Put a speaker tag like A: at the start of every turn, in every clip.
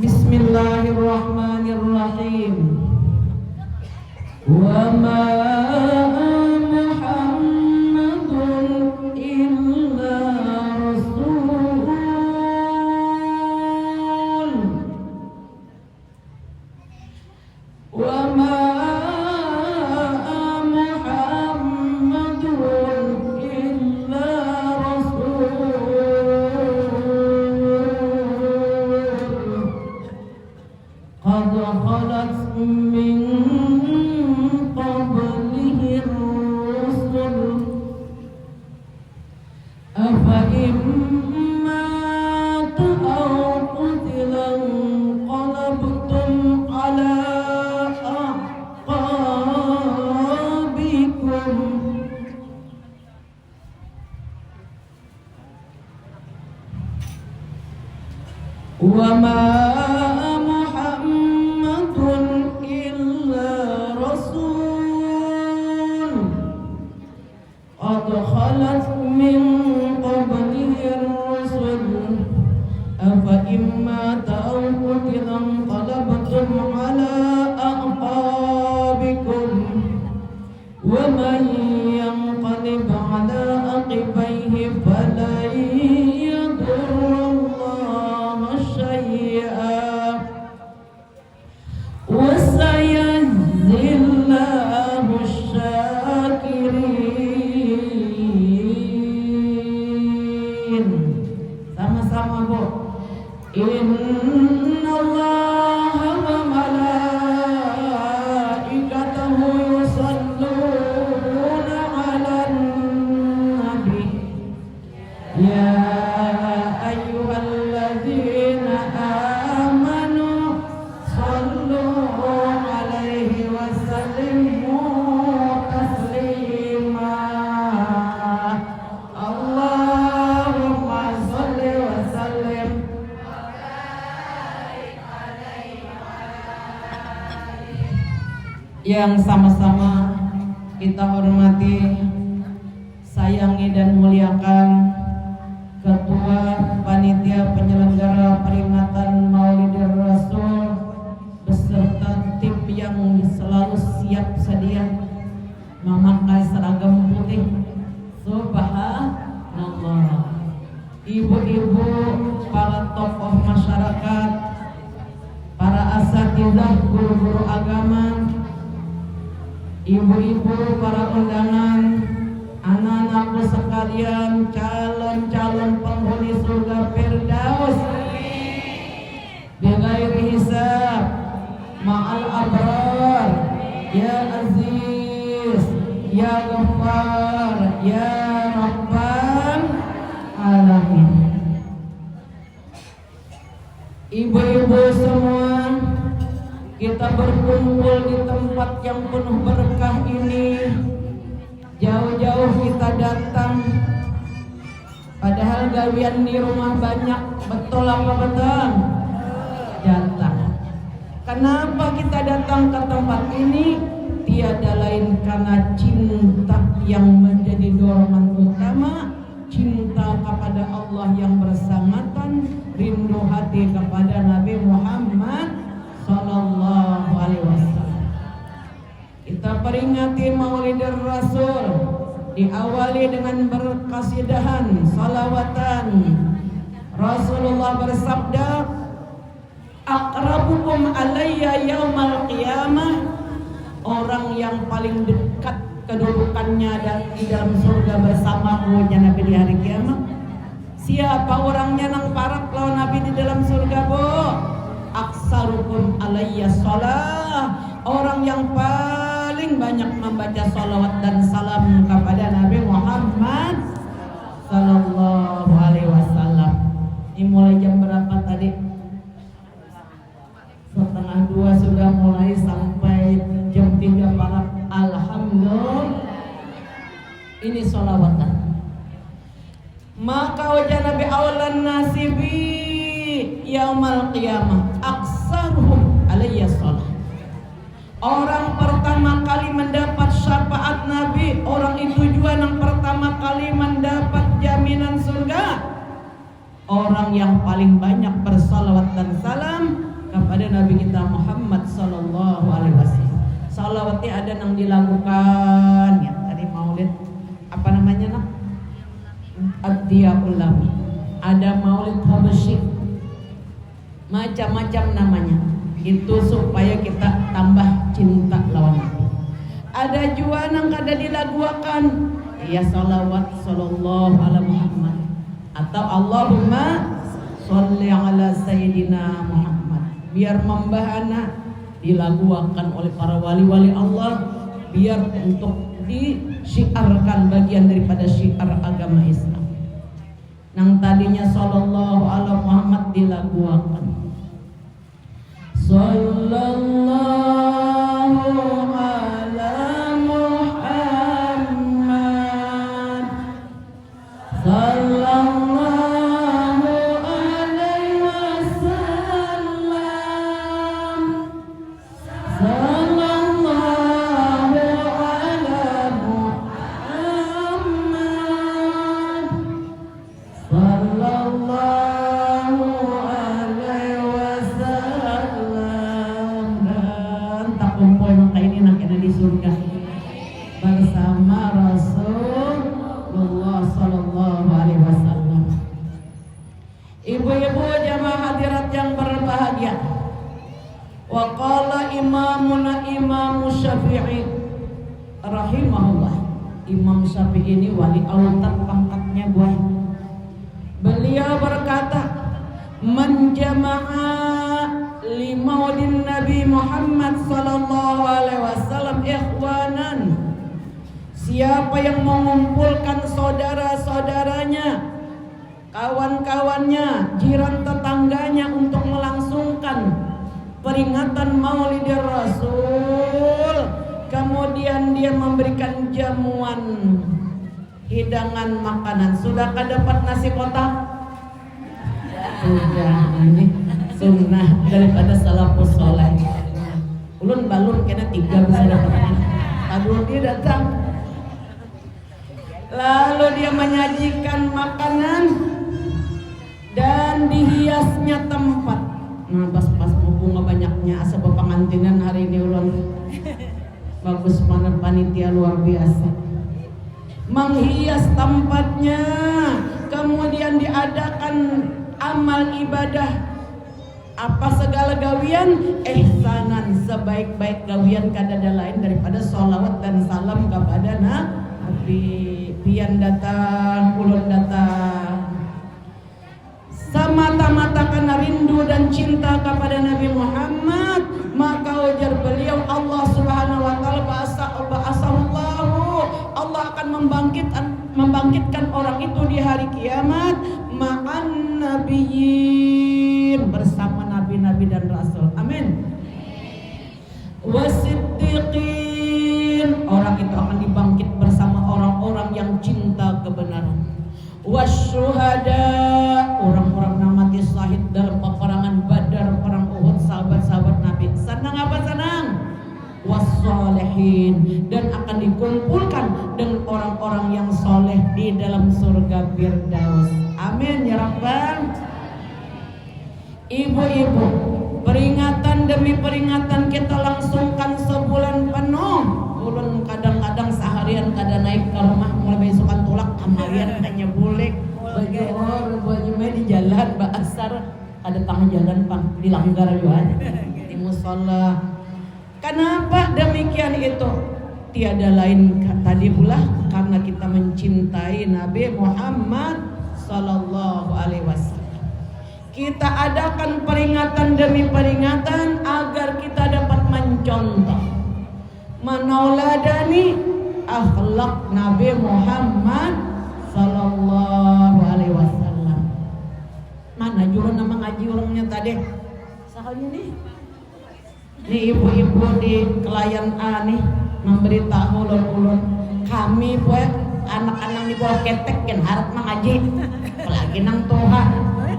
A: Bismillahirrahmanirrahim. Wa ma Muhammadun illa rasul. Wa ma Muhammadun illa rasul. Qad khalat min qablihi ar-rusul afa imma ta'qutilan qalabtum ala aqabikum wa ma خلت من قبله الرسل أفإما تأوتنا انقلبتم على أعقابكم ومن ينقلب على عقبيه فلن يضر الله شيئا وسيجزي الله الشاكرين. Sama-sama Bu. Innallaha wa malaikatahu yusalluna 'alan nabi ya ayyuhalladzina amanu sallu 'alaihi wa sallimu taslima. Yang sama-sama kita hormati, sayangi dan muliakan Ketua Panitia Penyelenggara Peringatan Maulidur Rasul beserta tim yang selalu siap sedia memakai seragam putih. Subhanallah. Ibu-ibu, para tokoh masyarakat, para asatidzah, guru-guru agama, ibu-ibu, para undangan, anak-anakku sekalian, calon-calon penghuni surga Firdaus bighairi hisab ma'al abrar, ya aziz, ya ghaffar, ya rabbal alamin. Ibu-ibu semua, kita berkumpul di tempat yang penuh berkah ini. Jauh-jauh kita datang, padahal gawian di rumah banyak. Betul apa betul? Datang. Kenapa kita datang ke tempat ini? Tiada lain karena cinta yang menjadi dorongan utama, cinta kepada Allah yang bersangatan, rindu hati kepada Nabi Muhammad Sallallahu Alaihi Wasallam. Kita peringati Maulidur Rasul, diawali dengan berkasidahan, salawatan. Rasulullah bersabda, aqrabukum alayya yaumal qiyamah, orang yang paling dekat kedudukannya di dalam surga bersamaku ya Nabi di hari kiamat. Siapa orangnya nang parak lawan Nabi di dalam surga, Bu? Aksarukum alayya shalah, orang yang paling banyak membaca salawat dan salam kepada Nabi Muhammad Sallallahu Alaihi Wasallam. Ini mulai jam berapa tadi? 1:30 sudah mulai sampai jam 3 malam. Alhamdulillah. Ini salawatan. Maka wajah Nabi awalan nasibi yaumal qiyamah aksaruhum alayya shalah. Orang pertama kali mendapat syafaat Nabi, orang itu juga yang pertama kali mendapat jaminan surga. Orang yang paling banyak bersalawat dan salam kepada Nabi kita Muhammad sallallahu alaihi wasallam. Salawatnya ada yang dilakukan ya tadi maulid apa namanya nak? Ad-Diyaul Lami. Ada maulid Habasyi. Macam-macam namanya. Itu supaya kita tambah cinta lawan Nabi. Ada juga yang kada dilaguakan ya salawat sallallahu ala Muhammad atau Allahumma sholli ala sayyidina Muhammad. Biar membahana dilaguakan oleh para wali-wali Allah, biar untuk disyiarkan bagian daripada syiar agama Islam. Nang tadinya sallallahu ala Muhammad dilaguakan sallallahu ala Muhammad sallallahu alaihi wasallam sallallahu ala Muhammad sallallahu alaihi wasallam. Dan tak kumpul maka ini nak ada di surga bersama Rasulullah sallallahu alaihi wasallam. Ibu-ibu jamaah hadirat yang berbahagia, wa qala imamuna Imam Syafi'i rahimahullah. Imam Syafi'i ini wali Allah pangkatnya buah. Beliau berkata, "Man jama'a li maulidin Nabi Muhammad sallallahu alaihi wasallam ikhwanan." Siapa yang mengumpulkan saudara-saudaranya, kawan-kawannya, jiran tetangganya untuk melangsungkan peringatan Maulidir Rasul, kemudian dia memberikan jamuan, hidangan makanan. Sudahkah dapat nasi kotak? Sudah. Ini sunnah daripada salafus saleh. Ulun balun kena 3 bisa dapat. Aduh dia datang. Lalu dia menyajikan makanan dan dihiasnya tempat. Nah pas mau bunga banyaknya asa pengantinan hari ini ulun. Bagus mana panitia luar biasa. Menghias tempatnya, kemudian diadakan amal ibadah. Apa segala gawian ihsanan, sebaik-baik gawian kadada lain daripada sholawat dan salam kepada Nabi. Pian datang, ulun datang semata-mata karena rindu dan cinta kepada Nabi Muhammad. Maka ujar beliau, Allah subhanahu wa ta'ala ba'asallahu, Allah akan membangkitkan orang itu di hari kiamat ma'an nabiyyin, bersama nabi-nabi dan rasul. Amin. Wasiddiqin, orang itu akan dibangkit bersama orang-orang yang cinta kebenaran. Wasyuhada, orang-orang yang mati syahid dalam peperangan Badar, perang Uhud, sahabat-sahabat Nabi. Senang apa senang? Wassalihin, dan akan dikumpulkan dengan orang-orang yang soleh di dalam surga Firdaus. Amin ya Rabbal. Ibu-ibu, peringatan demi peringatan kita langsungkan sebulan penuh. Ulun kadang-kadang seharian kada naik ke rumah, mulai besokan tulak kamarian hanya boleh baju di jalan basar, ada tengah jalan pang dilanggar juga di musola. Kenapa demikian itu? Tiada lain tadi pula karena kita mencintai Nabi Muhammad sallallahu alaihi wasallam. Kita adakan peringatan demi peringatan agar kita dapat mencontoh, menauladani akhlak Nabi Muhammad sallallahu alaihi wasallam. Mana jurun nama ngaji orangnya tadi? Sahalnya nih. Nih ibu-ibu di klien A nih memberitahu ulun-ulun, kami buat anak-anak di bawah ketek kan harap mengaji, apalagi nang Tuhan.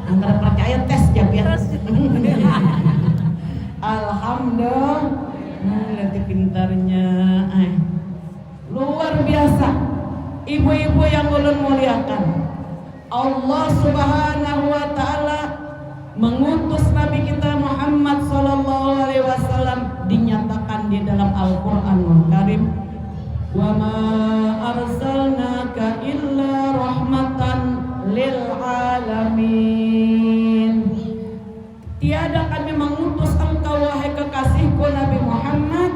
A: Antara percaya tes jabian. Alhamdulillah, lihat pintarnya, luar biasa. Ibu-ibu yang ulun muliakan, Allah Subhanahu wa ta'ala mengutus Nabi kita Muhammad sallallahu alaihi wasallam dinyatakan di dalam Al-Qur'anul Karim, wa ma arsalnaka illa rahmatan lil alamin. Tiada kami mengutus engkau wahai kekasihku Nabi Muhammad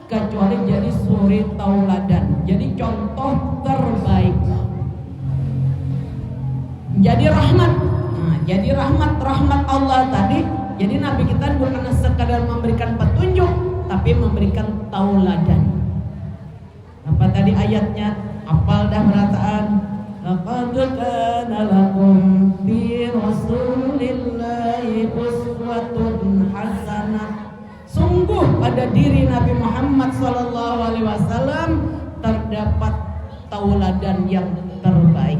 A: kecuali jadi suri tauladan, jadi contoh terbaik, jadi rahmat. Jadi rahmat Allah tadi. Jadi Nabi kita bukan sekadar memberikan petunjuk, tapi memberikan tauladan. Apa tadi ayatnya? Apal dah berataan. Laqad kana lakum fi Rasulillahi uswatun hasanah. Sungguh pada diri Nabi Muhammad SAW terdapat tauladan yang terbaik.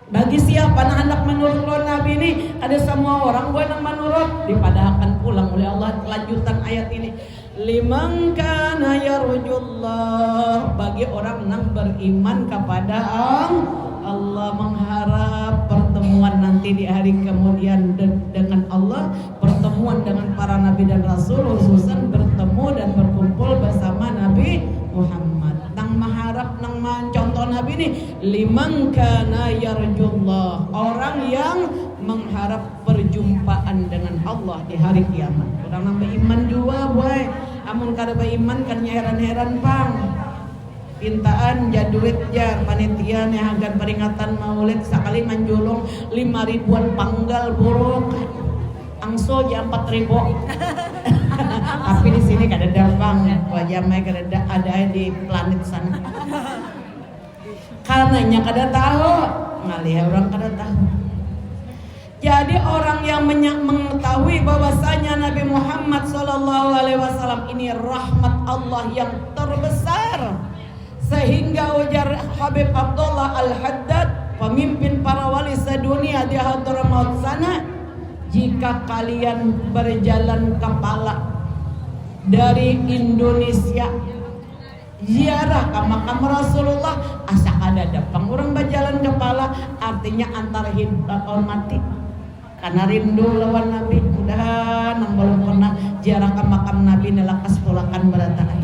A: Bagi siapa anak menurut Nabi ini, ada semua orang gue yang menurut dipadahkan pulang oleh Allah. Lanjutan ayat ini, liman kana yarjullah, bagi orang yang beriman kepada Allah, mengharap pertemuan nanti di hari kemudian dengan Allah, pertemuan dengan para nabi dan rasul, khususan bertemu dan berkumpul bersama Nabi Muhammad. Nang mengharap, nang contoh Nabi ini, liman kana yarjullah, orang yang mengharap perjumpaan dengan Allah di hari kiamat. Orang nang beriman juga boy, amun kada beriman kan heran-heran pang. Pintaan jaduit jar panitia nih agan peringatan maulid sekali menjulung 5.000-an panggal buruk. Angso ya 4.000. Tapi di sini kada ada bang, wajah mereka ada di planet sana. Karenanya kada tahu, ngalih orang kada tahu. Jadi orang yang mengetahui bahwasanya Nabi Muhammad SAW ini rahmat Allah yang terbesar, sehingga ujar Habib Abdullah Al-Haddad, pemimpin para wali sedunia di Hadramaut sana, jika kalian berjalan kepala dari Indonesia ziarah ke makam Rasulullah, asa ada dapang orang berjalan kepala, artinya antara hidup atau mati karena rindu lawan Nabi. Mudah-mudahan yang belum pernah ziarah ke makam Nabi nelakas pulakan berataan,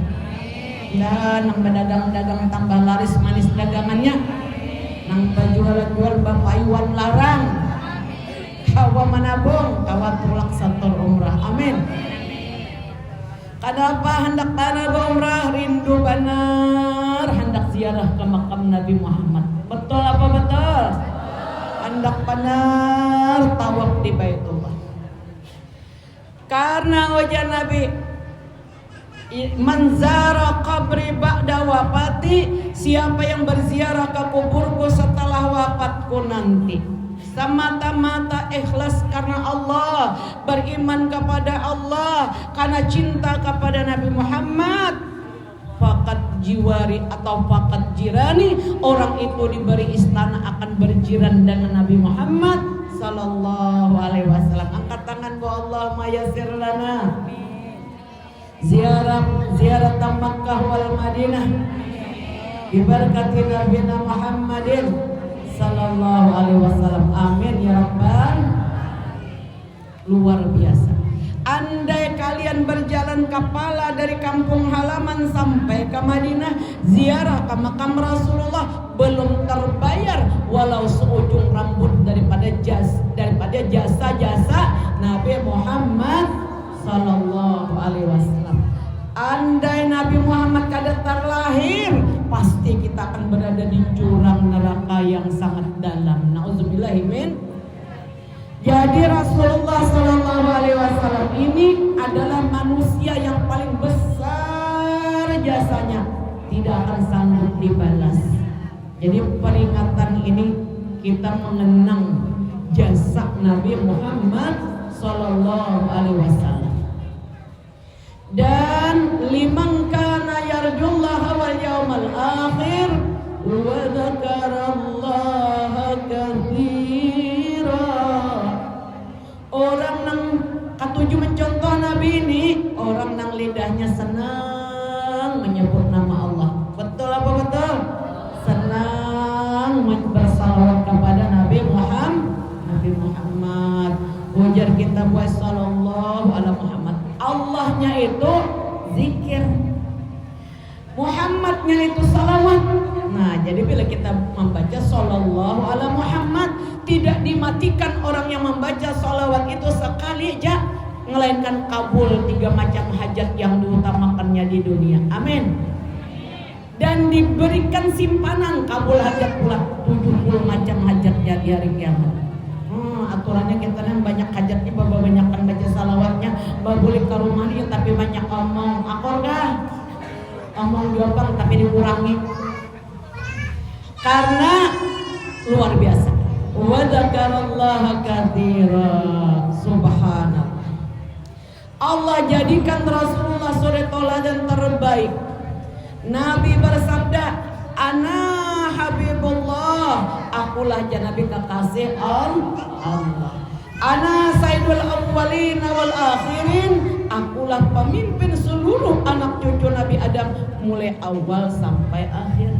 A: dan nang berdagang-dagang tambah laris manis dagangannya, nang berjual-jual Bapak Iwan larang, kawa menabung, kawa tulak sator umrah. Amin. Kenapa hendak tanah umrah, rindu benar hendak ziarah ke makam Nabi Muhammad. Betul apa betul? Hendak benar tawaf di Baitullah. Karena wajah Nabi, man zara qabri ba'da wafati, siapa yang berziarah ke kuburku setelah wafatku nanti, semata-mata ikhlas karena Allah, beriman kepada Allah, karena cinta kepada Nabi Muhammad, fakat jiwari atau fakat jirani, orang itu diberi istana akan berjiran dengan Nabi Muhammad sallallahu alaihi wasallam. Angkat tangan bu Allahumma yassir lana ziarah Makkah wal Madinah bi barakati Nabi Muhammadin sallallahu alaihi wasallam. Amin ya rabbal. Luar biasa. Andai kalian berjalan kepala dari kampung halaman sampai ke Madinah, ziarah ke makam Rasulullah, belum terbayar walau seujung rambut daripada jasa-jasa Nabi Muhammad sallallahu alaihi wasallam. Andai Nabi Muhammad kada terlahir, pasti kita akan berada di jurang neraka yang sangat dalam. Nauzubillahi min. Jadi Rasulullah sallallahu alaihi wasallam ini adalah manusia yang paling besar jasanya, tidak akan sanggup dibalas. Jadi peringatan ini kita mengenang jasa Nabi Muhammad sallallahu alaihi wasallam. Dan liman kana yarjullaha wal yawmal akhir wa dzakarallaha katsira. Orang nang katuju mencontoh Nabi ini, orang nang lidahnya senang menyebut nama Allah. Betul apa betul? Senang bersalawat kepada Nabi Muhammad. Ujar kita buat sallallahu ala Muhammad. Allahnya itu zikir, Muhammadnya itu salawat. Nah, jadi bila kita membaca sallallahu ala Muhammad, tidak dimatikan orang yang membaca salawat itu sekali aja, melainkan kabul 3 macam hajat yang diutamakannya di dunia. Amin. Dan diberikan simpanan kabul hajat pula 70 macam hajatnya di hari kiamat. Aturannya kita yang banyak hajatnya, banyakkan baca salawatnya, boleh ke rumahnya tapi banyak omong. Akor gak? Omong diopang tapi dikurangi. Karena luar biasa. Wa dzakarallaha katsira. Subhanallah. Allah jadikan Rasulullah suri teladan terbaik. Nabi bersabda, "Ana Habibullah, akulah Nabi kekasih Allah. Ana Sayyidul Awwalin wal Akhirin, akulah pemimpin seluruh anak cucu Nabi Adam mulai awal sampai akhir.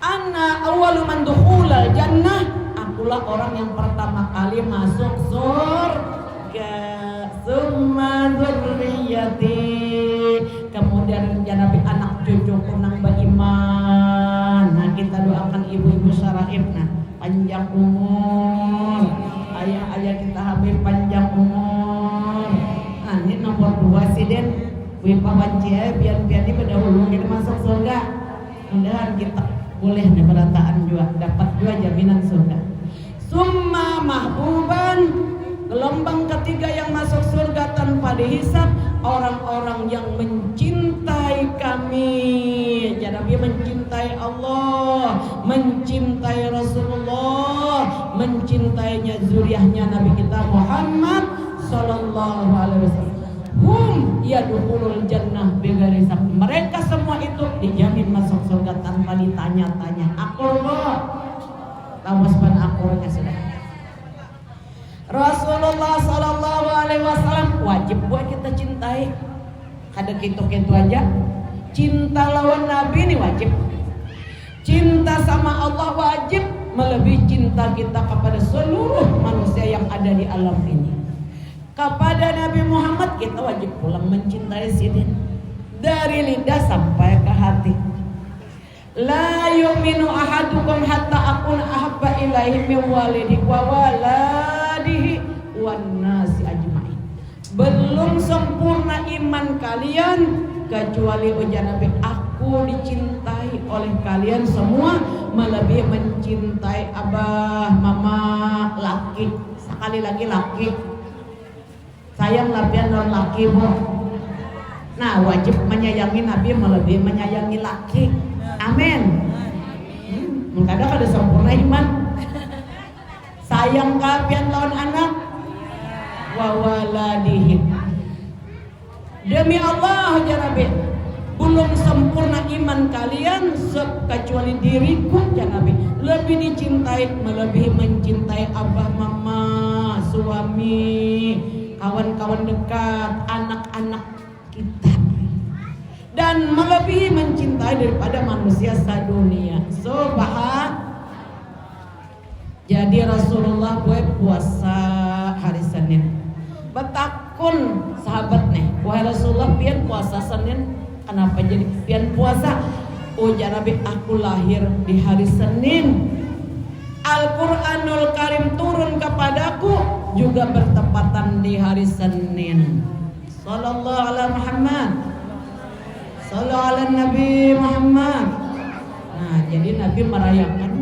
A: Ana awwalu man dukhulal jannah, akulah orang yang pertama kali masuk surga. Summa dzurriyyati, kemudian Nabi anak cucu kunang beriman. Nah, kita doakan ibu-ibu syaraif, nah, panjang umur, ayah-ayah kita habib panjang umur. Nah, ini nomor 2 sih Den, Wipa Banci biar-biar ini berdahulu kita masuk surga. Mudah-mudahan kita boleh nih berataan juga, dapat juga jaminan surga. Summa mahbuban, gelombang ketiga yang masuk surga tanpa dihisab, orang-orang yang mencintai kami. Jadi mencintai Allah, mencintai Rasulullah, mencintainya zuriyahnya Nabi kita Muhammad sallallahu alaihi wasallam. Hum yadkhulul jannah bighairi hisab. Mereka semua itu dijamin masuk surga tanpa ditanya-tanya. Akur kok. Tamasban akurnya sudah. Rasulullah sallallahu alaihi wasallam wajib buat kita cintai. Kada gitu-gitu aja. Cinta lawan Nabi ini wajib. Cinta sama Allah wajib, melebihi cinta kita kepada seluruh manusia yang ada di alam ini. Kepada Nabi Muhammad kita wajib pulang mencintai sidin dari lidah sampai ke hati. La yu'minu ahadukum hatta akuna ahabba ilaihi min walidihi wa waladihi wan nasi ajmain. Belum sempurna iman kalian kecuali ujar Nabi, aku dicintai oleh kalian semua melebihi mencintai abah, mama, laki. Sekali lagi laki. Sayang labian non laki, Bu. Nah, wajib menyayangi Nabi melebihi menyayangi laki. Amin. Kadang ada sempurna iman. Sayang kapian lawan anak wa waladihi. Demi Allah ya Nabi, belum sempurna iman kalian kecuali diriku ya Nabi lebih dicintai melebihi mencintai abah, mama, suami, kawan-kawan dekat, anak-anak kita, dan melebihi mencintai daripada manusia sadunia. Subhan. Jadi Rasulullah buat puasa hari Senin. Betakun sahabat nih, wahai Rasulullah pian puasa Senin, kenapa jadi pian puasa? Ujar Nabi, aku lahir di hari Senin. Al-Quranul Karim turun kepadaku juga bertepatan di hari Senin. Sallallahu ala Muhammad, sallallahu ala Nabi Muhammad. Nah, jadi Nabi merayakan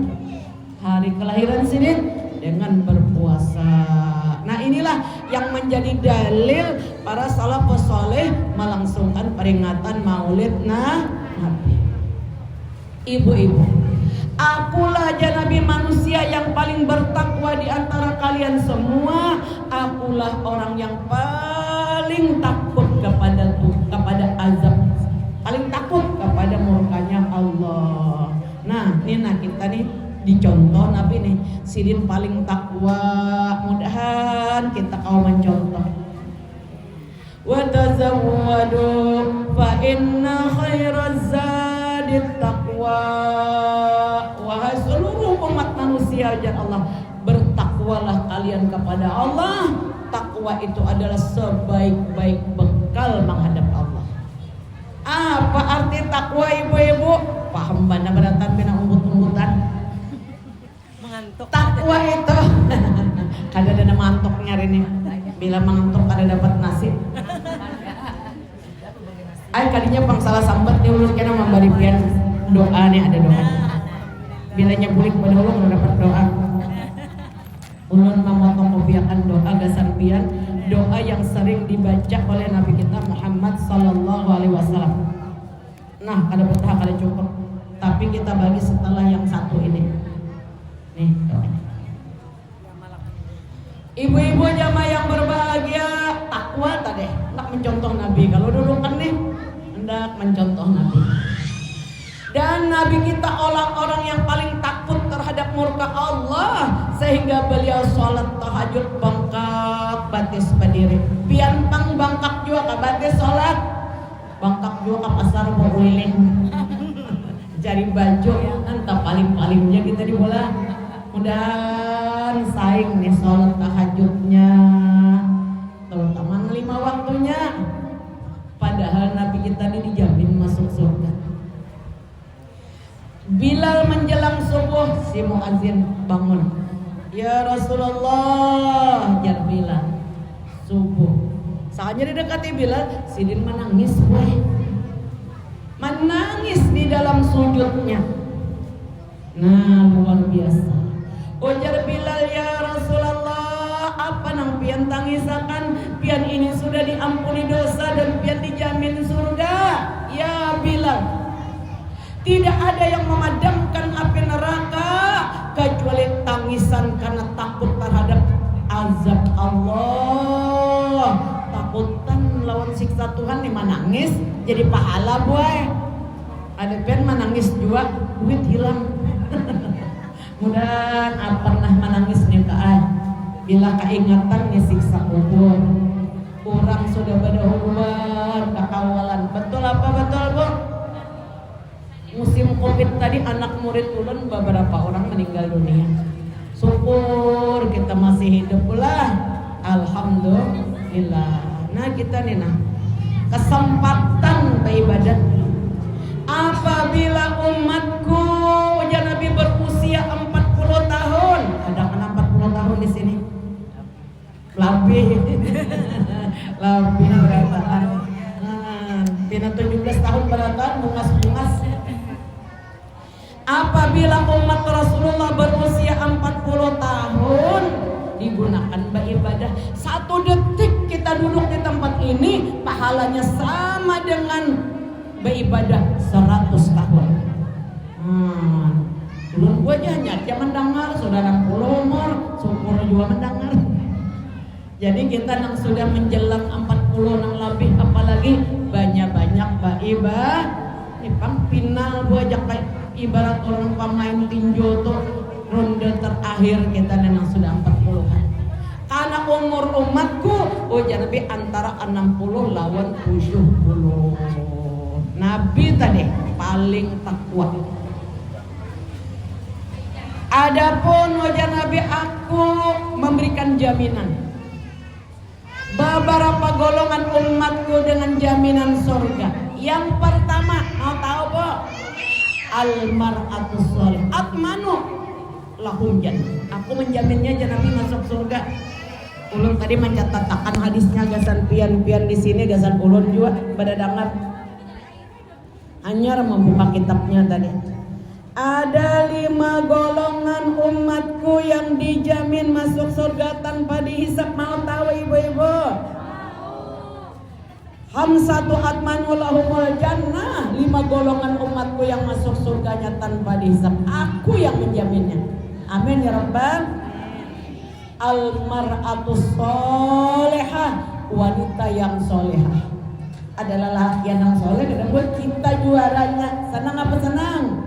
A: hari kelahiran Senin dengan berpuasa. Nah, inilah yang menjadi dalil para salafus saleh melangsungkan peringatan Maulid Nabi. Ibu-ibu, akulah aja Nabi manusia yang paling bertakwa di antara kalian semua. Akulah orang yang paling takut kepada azab, paling takut kepada murkanya Allah. Nah, ini kita nih dicontoh Nabi nih, sidin paling takwa. Mudahan kita kau mencontoh. Wa tazawwadu fa inna khairaz zadit taqwa. Wahai seluruh umat manusia, ya Allah, bertakwa bertakwalah kalian kepada Allah. Takwa itu adalah sebaik-baik bekal menghadap Allah. Apa arti takwa ibu-ibu? Paham mana beratan bina umbut-umbutan?
B: Mengantuk.
A: Takwa itu kada ada mantuknya ini. Bila mengantuk kada dapat nasi. Ay kadinya pang salah sambat dia ulur kena membari pian doa nih ada doa. Bila nyebulik pada ulun dapat doa. Ulun memotong kopiakan doa gasan pian, doa yang sering dibaca oleh Nabi kita Muhammad sallallahu alaihi wasallam. Nah, kada betah kada cukup. Tapi kita bagi setelah yang satu ini. Nih, doanya. Ibu-ibu jamaah yang berbahagia, takwa tadi hendak mencontoh Nabi. Kalau dulu kan nih hendak mencontoh Nabi. Dan Nabi kita orang-orang yang paling takut terhadap murka Allah, sehingga beliau sholat tahajud bangkak batis berdiri. Piantang bangkak juga ke batis sholat, bangkak juga ke pasar berkeliling. Cari baju entah paling-palingnya kita di bola. Mudah saing nih sholat tahajudnya, terutama 5 waktunya. Padahal Nabi kita ini dijamin masuk surga. Bilal menjelang subuh, si muazin bangun. Ya Rasulullah, jar Bilal. Subuh. Saatnya didekati Bilal, sidin menangis weh. Menangis di dalam sujudnya. Nah, luar biasa. Ujar Bilal, ya Rasulullah, apa nang pian tangisakan? Pian ini sudah diampuni dosa dan pian dijamin surga. Ya Bilal, tidak ada yang memadamkan api neraka kecuali tangisan karena takut terhadap azab Allah. Takutan lawan siksa Tuhan nih menangis jadi pahala boy. Ada pian menangis juga duit hilang. Mudah pernah menangis nih Kak. Bila keingatan nih siksa kubur. Orang sudah pada hubungan kekawalan. Betul apa betul Bu? Musim Covid tadi anak murid ulun beberapa orang meninggal dunia. Syukur kita masih hidup lah. Alhamdulillah. Nah kita nih kesempatan beribadah. Apabila umatku ujar Nabi berusia 40 tahun. Ada kena 40 tahun di sini? Lebih. Lebih berapaan? Bina 17 tahun beratan bungas-bungas. Apabila umat Rasulullah berusia 40 tahun digunakan beribadah, 1 detik kita duduk di tempat ini pahalanya sama dengan beribadah 100 tahun. Belum gua aja mendengar sudah 60 umur, syukur juga mendengar. Jadi kita nang sudah menjelang 40 nang lebih, apalagi banyak-banyak beribadah. Pang final gua ajak kayak ibarat orang pemain tinju tuh ronde terakhir kita nang sudah 40-an. Karena umur umatku ujar Nabi antara 60 lawan 70. Nabi tadi paling takwa. Adapun ujar Nabi, aku memberikan jaminan beberapa golongan umatku dengan jaminan surga. Yang pertama, mau tahu Bu? Al-mar'atus sholih atmanu lahum jannah. Aku menjaminnya jangan Nabi masuk surga. Ulun tadi mencatatkan hadisnya gasan pian-pian di sini gasan ulun juga pada dengar. Anyar membuka kitabnya tadi. Ada 5 golongan umatku yang dijamin masuk surga tanpa dihisap. Mau tahu ibu-ibu? Hamsatu atmanu lahumul jannah. 5 golongan umatku yang masuk surganya tanpa dihisap. Aku yang menjaminnya. Amin ya Rabbal. Al-mar'atus sholihah, wanita yang solehah. Adalah laki yang soleh. Dan buat kita juaranya. Senang apa senang?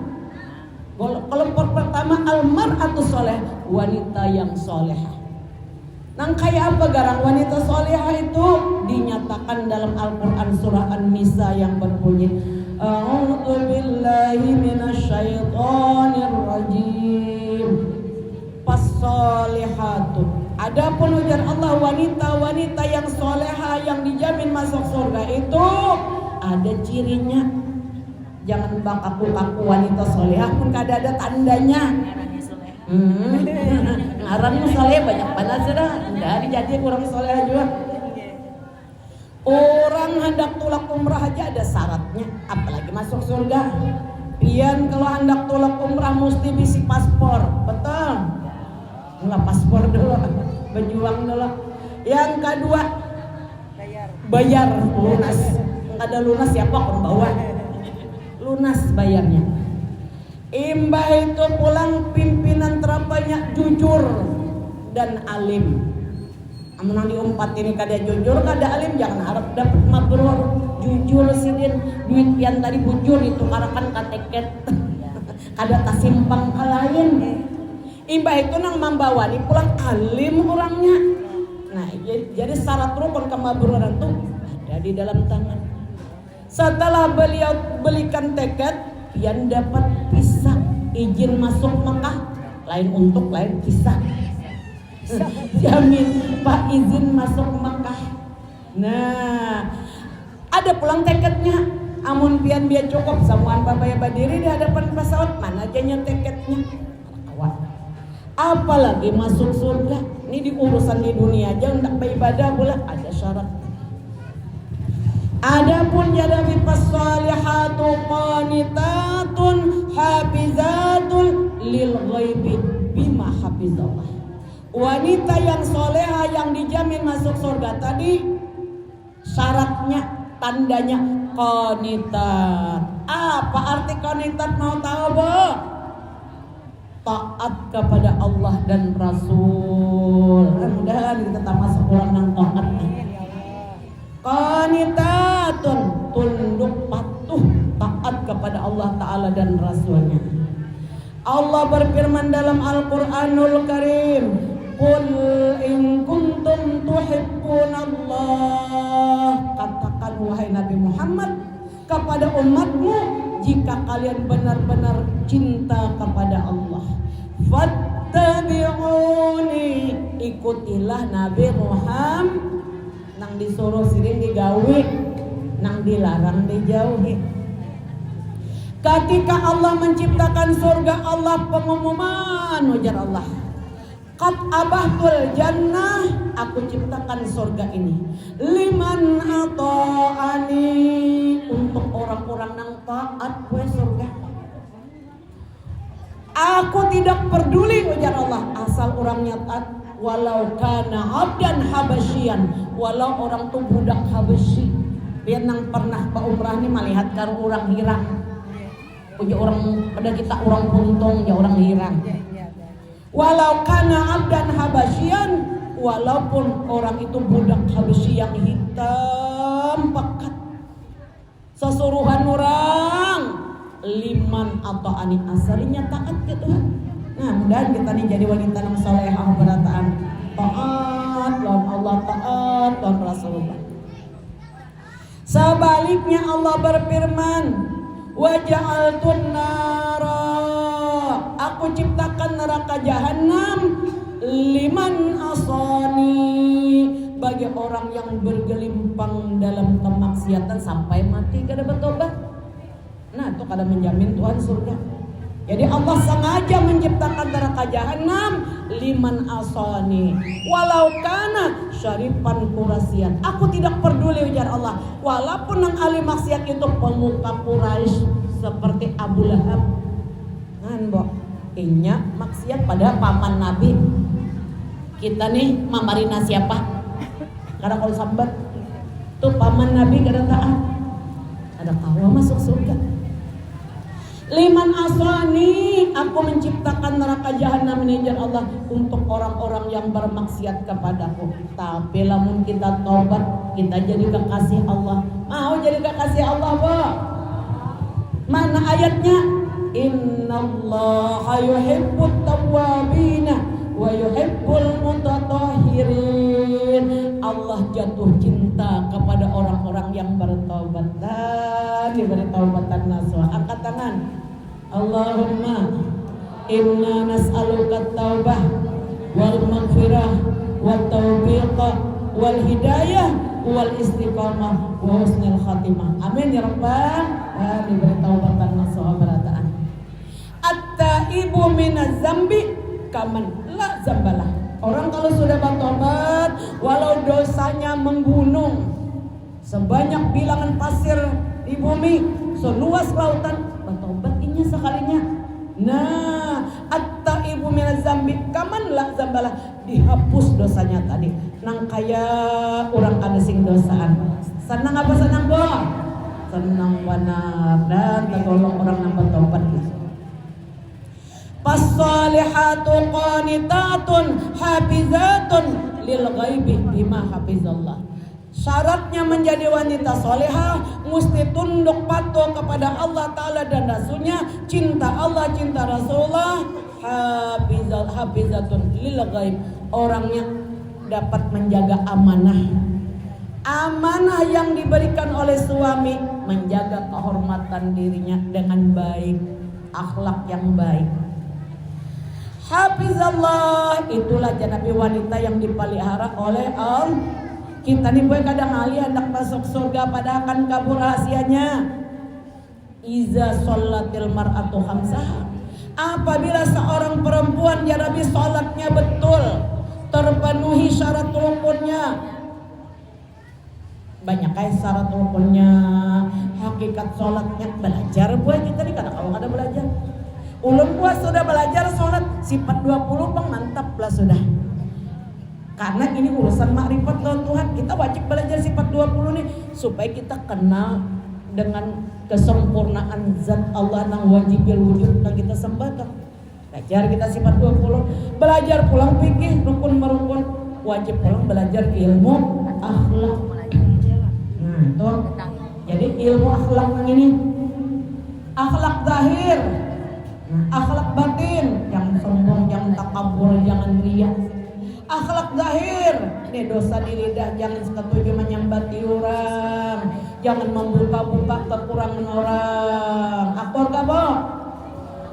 A: Kelompok pertama al-mar'atus sholih, wanita yang solehah. Nang kayak apa garang wanita solehah itu dinyatakan dalam Al-Quran surah An-Nisa yang berbunyi A'udzu billahi minasyaitonir rajim. Pas solihatun. Adapun ujar Allah, wanita-wanita yang soleha yang dijamin masuk surga itu ada cirinya. Jangan bang kaku-kaku wanita soleha pun kada ada tandanya. Ngarannya soleh banyak banget sudah. Dari jadi kurang soleha juga. Orang hendak tolak umrah aja ada syaratnya, apalagi masuk surga. Pian kalau hendak tolak umrah mesti bisi paspor, betul? Enggak paspor dulu, berjuang dulu. Yang kedua, bayar lunas. Ada lunas siapa pembawa? Lunas bayarnya. Imbah itu pulang pimpinan terbanyak jujur dan alim. Amun diumpat ini kada jujur kada alim jangan harap dapat mabrur. Jujur sidin duit pian tadi bujur itu karakan kateket. Kada tasimpang ka lain. Imbah itu nang membawa ni pulang alim orangnya. Nah, jadi syarat rukun kemabruran tuh ada di dalam tangan. Setelah beliau belikan tekad, pian dapat visa izin masuk Mekah. Lain untuk lain visa. Jamin Pak izin masuk Mekah. Nah, ada pulang tekadnya. Amun pian biar cukup samuan babaya berdiri di hadapan pesawat, mana janya tekadnya. Apalagi masuk surga. Ini di urusan di dunia aja untuk beribadah pula ada syarat. Adapun jadi fasalihatu qanitatun hafizatun lil ghaibi bima hafizallah. Wanita yang soleha yang dijamin masuk surga tadi syaratnya tandanya qanitat. Apa arti qanitat mau tahu bu? Taat kepada Allah dan Rasul. Mudah-mudahan kita termasuk orang yang taat. Qanitatun tunduk patuh taat kepada Allah Ta'ala dan Rasulnya. Allah berfirman dalam Al-Quranul Karim, Qul in kuntum tuhibbunallah. Katakan wahai Nabi Muhammad kepada umatmu, jika kalian benar-benar cinta kepada Allah, fattabi'uni, ikutilah Nabi Muhammad. Nang disuruh sirin digawi, nang dilarang dijauhi. Ketika Allah menciptakan surga, Allah pengumuman ujar Allah, qad abahtul jannah, aku ciptakan surga ini liman ata'ani, untuk orang-orang nang taat gue surga. Aku tidak peduli ujar Allah asal orangnya taat, walau kana abdan habasyian, walau orang tuh budak Habasyi. Biar nang pernah Pak Umrah ini melihat karo orang hirang. Punya orang pada kita orang puntung ya orang hirang. Walau kana abdan habasyian, walaupun orang itu budak Habasyi yang hitam pekat. Sesuruhan orang liman atau ani asalinya taat ke Tuhan. Nah, mudah kita nih jadi wanita yang salehah berataan taat lawan Allah, taat lawan Rasulullah. Sebaliknya Allah berfirman, wa ja'altun nara, aku ciptakan neraka jahanam liman asani, bagi orang yang bergelimpang dalam kemaksiatan sampai mati kada bertobat. Nah, itu kada menjamin Tuhan surga. Jadi Allah sengaja menciptakan neraka jahanam liman asani, walau kana syarifan kurasian. Aku tidak peduli ujar Allah, walaupun yang ahli maksiat itu pemuka Quraisy seperti Abu Lahab. Kan mbok, inya maksiat pada paman Nabi. Kita nih mamarina siapa? Karena kalau sambat tuh paman Nabi kada taat, ada kawa masuk surga. Liman asani, aku menciptakan neraka jahanam ini ya Allah untuk orang-orang yang bermaksiat kepadaku. Tapi lamun kita tobat, kita jadi kekasih Allah. Mau jadi kekasih Allah, Bu? Mana ayatnya? Innallaha yuhibbut tawwabina wa yuhibbul mutatahhirin. Allah jatuh cinta kepada orang-orang yang bertaubat dan diberi taubatan nasuha. Angkat tangan. Allahumma inna nas'aluka taubah wat taufiq wal hidayah wal istiqamah wa husnul khatimah. Amin ya rabbal alamin. Diberi taubatan nasuha barataan. At-taibu minaz zambi kaman la zambalah. Orang kalau sudah bertobat, walau dosanya menggunung sebanyak bilangan pasir di bumi, seluas lautan, bertobat ini sekalinya. Nah, at-taibu minaz zambi kaman la zambalah, dihapus dosanya tadi. Nang kaya orang kada sing dosaan. Senang apa senang bo? Senang benar dan tergolong orang yang bertobat. As-salihatu qanitatun hafizatun lil ghaibi bima hafizallah. Syaratnya menjadi wanita solehah mesti tunduk patuh kepada Allah Ta'ala dan Rasulnya, cinta Allah, cinta Rasulullah. Hafizatun lil ghaib, orangnya dapat menjaga amanah. Amanah yang diberikan oleh suami, menjaga kehormatan dirinya dengan baik, akhlak yang baik. Hafizallah, itulah janabi wanita yang dipelihara oleh Allah. Kita nih boy kadang alih hendak masuk surga padahal kan kabur rahasianya. Iza sholatil mar'atu khamsah, apabila seorang perempuan janabi sholatnya betul, terpenuhi syarat rukunnya. Banyak kayak syarat rukunnya, hakikat sholatnya belajar boy kita nih kadang kalau kada belajar. Ulun gua sudah belajar sholat sifat 20 bang, mantap lah sudah. Karena ini urusan makrifat lawan Tuhan, kita wajib belajar sifat 20 nih supaya kita kenal dengan kesempurnaan zat Allah yang wajibil wujud yang kita sembah. Belajar kita sifat 20, belajar pulang fikih rukun merukun, wajib pulang belajar ilmu akhlak. Nah itu, jadi ilmu akhlak yang ini, akhlak zahir, akhlak batin, jangan sombong, jangan takabur, jangan riya. Akhlak zahir, ini dosa di lidah, jangan setuju menyambati orang, jangan membuka-buka kekurangan orang. Akor kabo,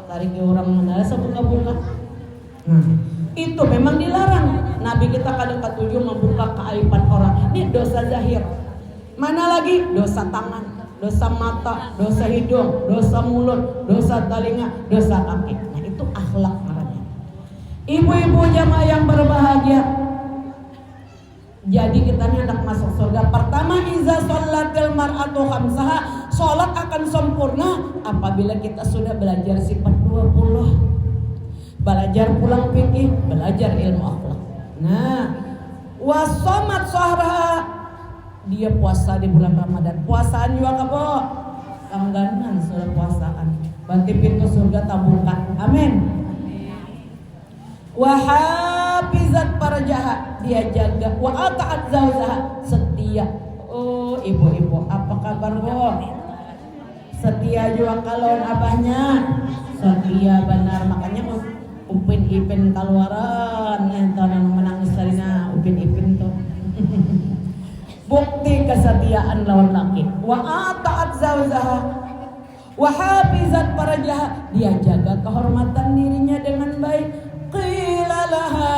A: tarik orang mana sebuka-buka. Itu memang dilarang. Nabi kita kadang ketujuh membuka keaiban orang. Ini dosa zahir. Mana lagi? Dosa tangan, dosa mata, dosa hidung, dosa mulut, dosa telinga, dosa kaki. Nah itu akhlak namanya. Ibu-ibu jamaah yang berbahagia, jadi kita ini hendak masuk surga. Pertama, iza sholatil mar'atu khamsaha, sholat akan sempurna apabila kita sudah belajar sifat 20, belajar pulang fikih, belajar ilmu akhlak. Nah, wasomat shahra, dia puasa di bulan Ramadan. Puasaan juga kabo langganan sudah puasaan, berarti pintu surga terbuka. Amin. Wahafizat farjaha, dia jaga. Wa ata'at zawjaha, setia. Oh ibu-ibu, apa kabar bo? Setia juga kalau abahnya, setia benar. Makanya Upin Ipin keluaran yang menangis karena Upin Ipin tuh. Bukti kesetiaan lawan laki. Wa ata'at zawjaha, wa hafizat farjaha, dia jaga kehormatan dirinya dengan baik. Qilalaha,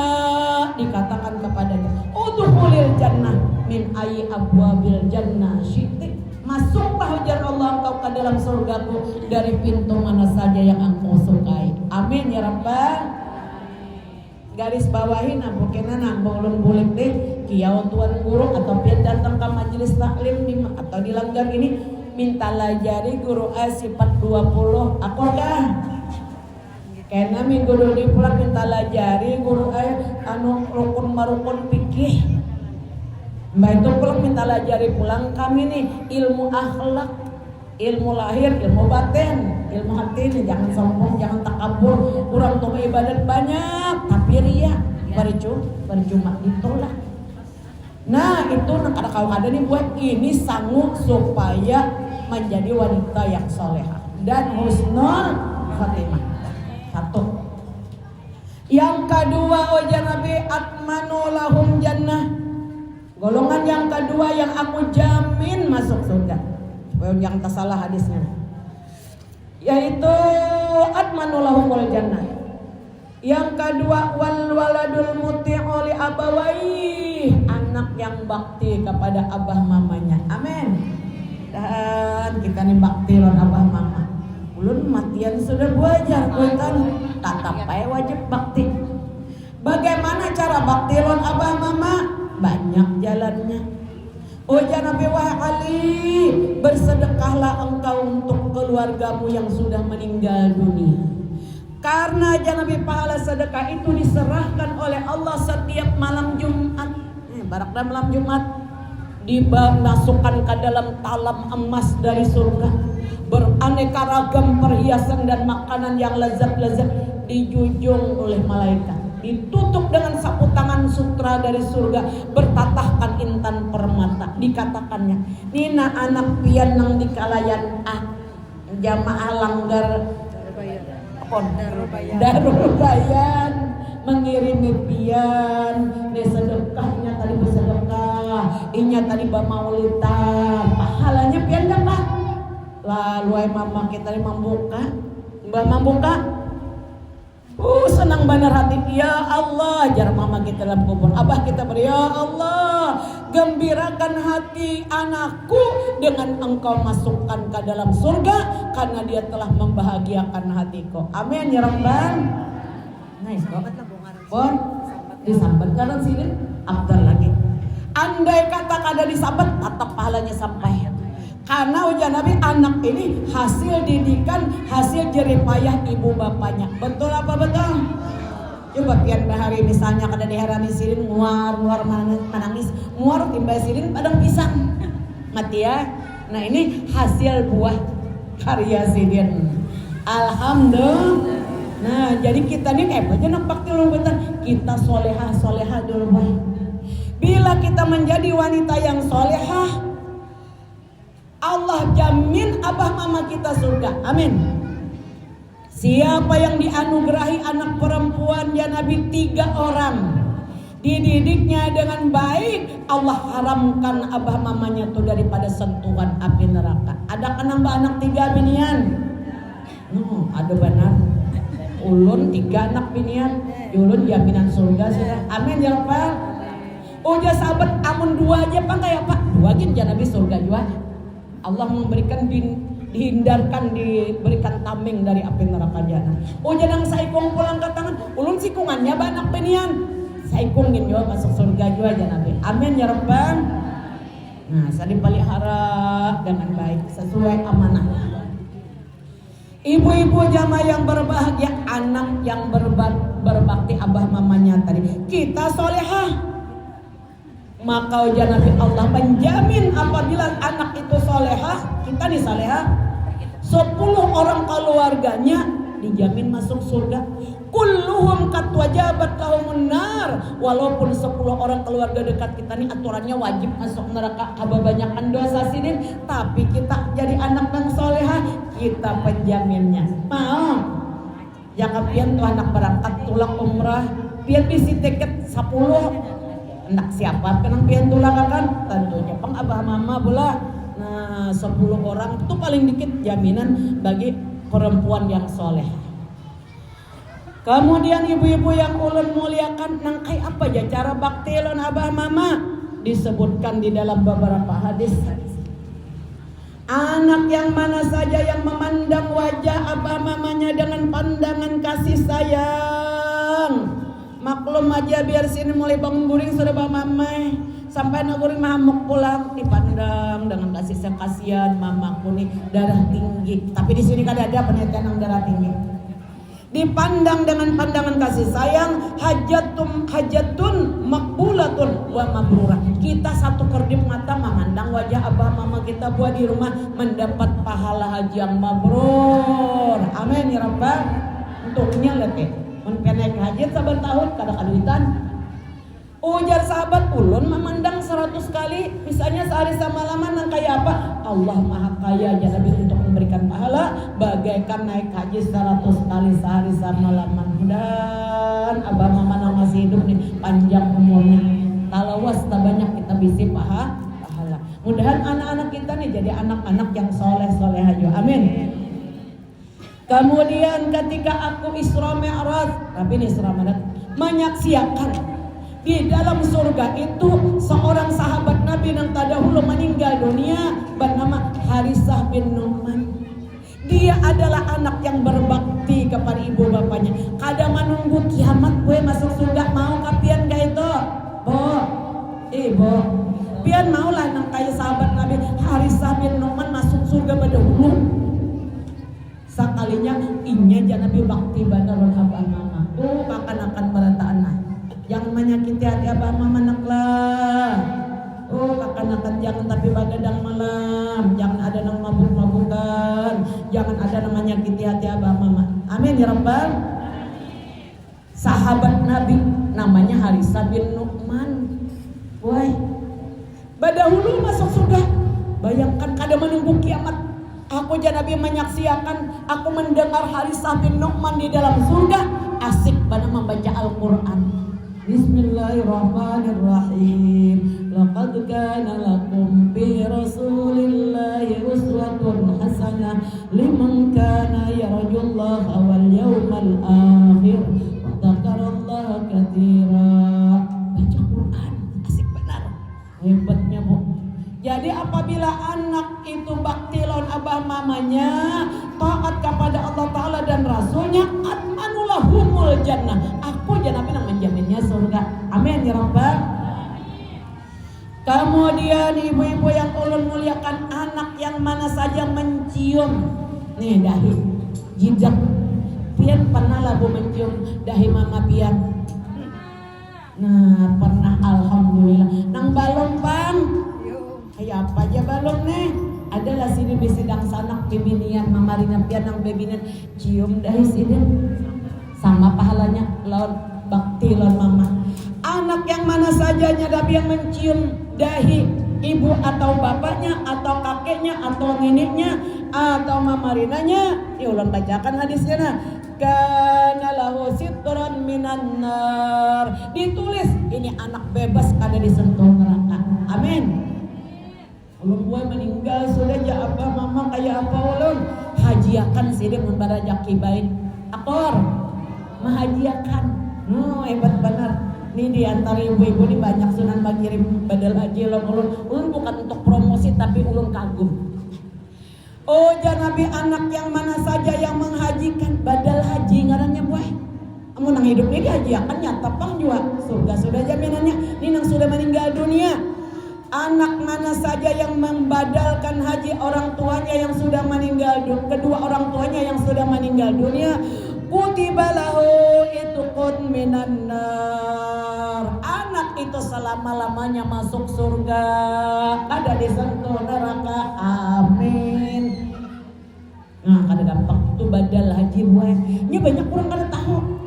A: dikatakan kepadanya, udkhulil jannah min ayyi abwabil jannah syi'ti, masuklah ujar Allah engkau ke dalam surgaku dari pintu mana saja yang engkau sukai. Amin ya rabbal. Garis bawahin apokena nambah ulun bulik deh kiau tuan guru atau pian datang ke majelis taklim atau di langgar ini minta lajari guru A sifat 20. Akokah? Karena minggu dulu pulang minta lajari guru anu rukun marukun fikih. Mbak itu pulang minta lajari pulang kami nih ilmu akhlak, ilmu lahir, ilmu batin, ilmu hati nih. Jangan sombong, jangan takabur. Kurang tuh ibadat banyak tapi ria, percuma ditolak. Nah itu ada kalau ada nih buat ini sanggup supaya menjadi wanita yang solehah dan husnul khatimah. Satu. Yang kedua, ujar Nabi, atmanu lahum jannah, golongan yang kedua yang aku jamin masuk surga. Supaya yang tak salah hadisnya, yaitu atmanu lahumul jannah. Yang kedua, wal waladul muti'u li abawai, anak yang bakti kepada abah mamanya. Amin. Dan kita nih bakti lawan abah mama. Ulun matian sudah buajar kuitan, tatap ae wajib bakti. Bagaimana cara bakti lawan abah mama? Banyak jalannya. Ujar Nabi Ali, bersedekahlah engkau untuk keluargamu yang sudah meninggal dunia. Karena Nabi pahala sedekah itu diserahkan oleh Allah setiap malam Jumat. Baraklah malam Jumat dimasukkan ke dalam talam emas dari surga. Beraneka ragam perhiasan dan makanan yang lezat-lezat dijunjung oleh malaikat. Ditutup dengan sapu tangan sutra dari surga, bertatahkan intan permata. Dikatakannya, Nina anak pian nang dikalayan jamaah langgar Darubayan mengirimi pian ne sedekahnya tadi bersedekah, inya tadi bamaulitan, pahalanya pian dapat. Lalu ay mama kita membuka, senang benar hati. Ya Allah, jar mama kita dalam kubur. Abah kita ya Allah, gembirakan hati anakku dengan engkau masukkan ke dalam surga, karena dia telah membahagiakan hatiku. Amin ya Rabbal. Nice kok. Bon, disambat kanan sini, afdal lagi. Andai kata kada disambat, tetap pahalanya sampai. Karena ujar Nabi, anak ini hasil didikan, hasil jeripayah ibu bapaknya. Betul apa betul? Coba pian bahari misalnya kada diherani silin nguar menangis, nguar timbal silin padang pisang. Mati ya. Nah ini hasil buah karya silin. Alhamdulillah. Nah jadi kita nih aja nampak dulu bentar. Kita soleha dulu baik. Bila kita menjadi wanita yang solehah, Allah jamin abah mama kita surga. Amin. Siapa yang dianugerahi anak perempuan ya Nabi 3 orang, dididiknya dengan baik, Allah haramkan abah mamanya tuh daripada sentuhan api neraka. Ada kan nambah anak 3 binian? Ada benar. Ulun 3 anak binian, ulun jaminan surga sudah. Amin ya Pak. Udah sahabat amun 2 aja pak kayak pak 2 gin ya Nabi surga juga. Allah memberikan dihindarkan, diberikan tameng dari api neraka jahanam. Jangan saikung pulang ke tangan, ulun sikungannya banyak penian. Saikungin juga masuk surga juga aja Nabi. Amin ya Rabbal. Nah, saya dipelihara dengan baik sesuai amanah. Ibu-ibu jamaah yang berbahagia, anak yang berbakti abah mamanya tadi. Kita solehah. Maka ujar Nabi Allah menjamin apabila anak itu solehah, kita nih solehah, 10 orang keluarganya dijamin masuk surga. Kulluhum kat wajabat lahumun nar. Walaupun 10 orang keluarga dekat kita nih aturannya wajib masuk neraka, kebanyakan dosa sini, tapi kita jadi anak yang solehah, kita penjaminnya. Mau? Jangan pian tuh anak berangkat tulang umrah, pian bisi tiket 10. Hendak siapa kenang pian tulang kan? Tentunya pang abah mama bola. Nah 10 orang itu paling dikit jaminan bagi perempuan yang soleh. Kemudian ibu-ibu yang ulun muliakan, nangkai apa aja cara bakti lawan abah mama? Disebutkan di dalam beberapa hadis. Anak yang mana saja yang memandang wajah abah mamanya dengan pandangan kasih sayang, maklum aja biar sini mulai bangun guring sudah abah mamai sampai naguring mahamuk pulang dipandang dengan kasih sayang. Kasihan mamaku nih darah tinggi, tapi di sini kan ada penelitian yang darah tinggi. Dipandang dengan pandangan kasih sayang, hajatun makbulatun wa mabrurah. Kita satu kerdip mata memandang wajah abah mama kita buat di rumah, mendapat pahala haji yang mabrur. Amin ya Rabbal. Untuknya letih mun naik haji saban tahun kada kaduitan. Ujar sahabat ulun memandang 100 kali, misalnya sehari samalaman nang kaya apa? Allah Maha Kaya aja Nabi untuk memberikan pahala bagaikan naik haji 100 kali sehari samalaman. Dan abah mama nang masih hidup nih panjang umurnya. Talawas tak banyak kita bisi pahala. Mudahan anak-anak kita nih jadi anak-anak yang soleh-soleh aja. Amin. Kemudian ketika aku Isra Mi'raj, tapi ini Isra Mi'raj menyaksikan Di dalam surga itu seorang sahabat Nabi yang terdahulu meninggal dunia bernama Harisah bin Nu'man. Dia adalah anak yang berbakti kepada ibu bapaknya. Kada menunggu kiamat gue masuk surga, mau kapian gak itu? Bo, pian maulah nang kayak sahabat Nabi Harisah bin Nu'man masuk surga pada hulu. Sekalinya inya jangan Nabi bakti bandaron abah mama. Akan berataan nah. Jangan menyakiti hati abah mama naklah. Akan jangan tapi bagadang malam. Jangan ada nang mabuk-mabukan. Jangan ada nang menyakiti hati abah mama. Amin ya Rabbal. Sahabat Nabi namanya Harisah bin Nu'man. Woi, badahulu masuk surga. Bayangkan kada menunggu kiamat. Aku jangan Nabi menyaksikan, aku mendengar Harisah bin Nu'man di dalam surga asik pada membaca Al-Quran. Bismillahirrahmanirrahim. Laqad kana lakum fi Rasulillahi uswatun hasanah liman kana yarjullaha wal yawmal akhir wa dzakarallaha katsira. Baca Quran asik benar. Hebatnya Bu. Jadi apabila anak itu bakti lawan abah mamanya, taat kepada Allah Ta'ala dan Rasulnya, atmanulahumul jannah. Aku jangan yang menjaminnya surga. Amin ya Rabbal. Kemudian ibu-ibu yang ulun muliakan, anak yang mana saja mencium nih dahi, jijak. Pian pernah lah Bu mencium dahi mama pian? Nah pernah, alhamdulillah. Nang balong bang, kayak apa aja balong nih? Adalah sini bisidang sanak bebinian mamarina pian nang bebinan cium dahi sini. Sama pahalanya lawan bakti lawan mama. Anak yang mana saja Nabi yang mencium dahi ibu atau bapaknya atau kakeknya atau neneknya atau mamarinanya, ya ulang bacakan hadisnya nah. Kana lahu sitran minan nar. Ditulis ini anak bebas kada disentuh neraka. Amin. Ulun gue meninggal sudah ya apa mama kayak apa ulun hajiakan sini membarajaki baik akor mahajiakan. Hebat benar. Nih di antara ibu-ibu ini banyak sunan mengirim badal haji ulun bukan untuk promosi tapi ulun kagum. Oh Nabi anak yang mana saja yang menghajikan badal haji ngarannya buah. Amun nang hidup ini dihajiakan nyata pang juga surga sudah jaminannya. Ini nang sudah meninggal dunia. Anak mana saja yang membadalkan haji orang tuanya yang sudah meninggal kedua orang tuanya yang sudah meninggal dunia, kutiba lahu itqun minan nar. Anak itu selama-lamanya masuk surga, kada disentuh neraka. Amin. Nah, kada gampang itu badal haji buah. Ini banyak orang kada tahu.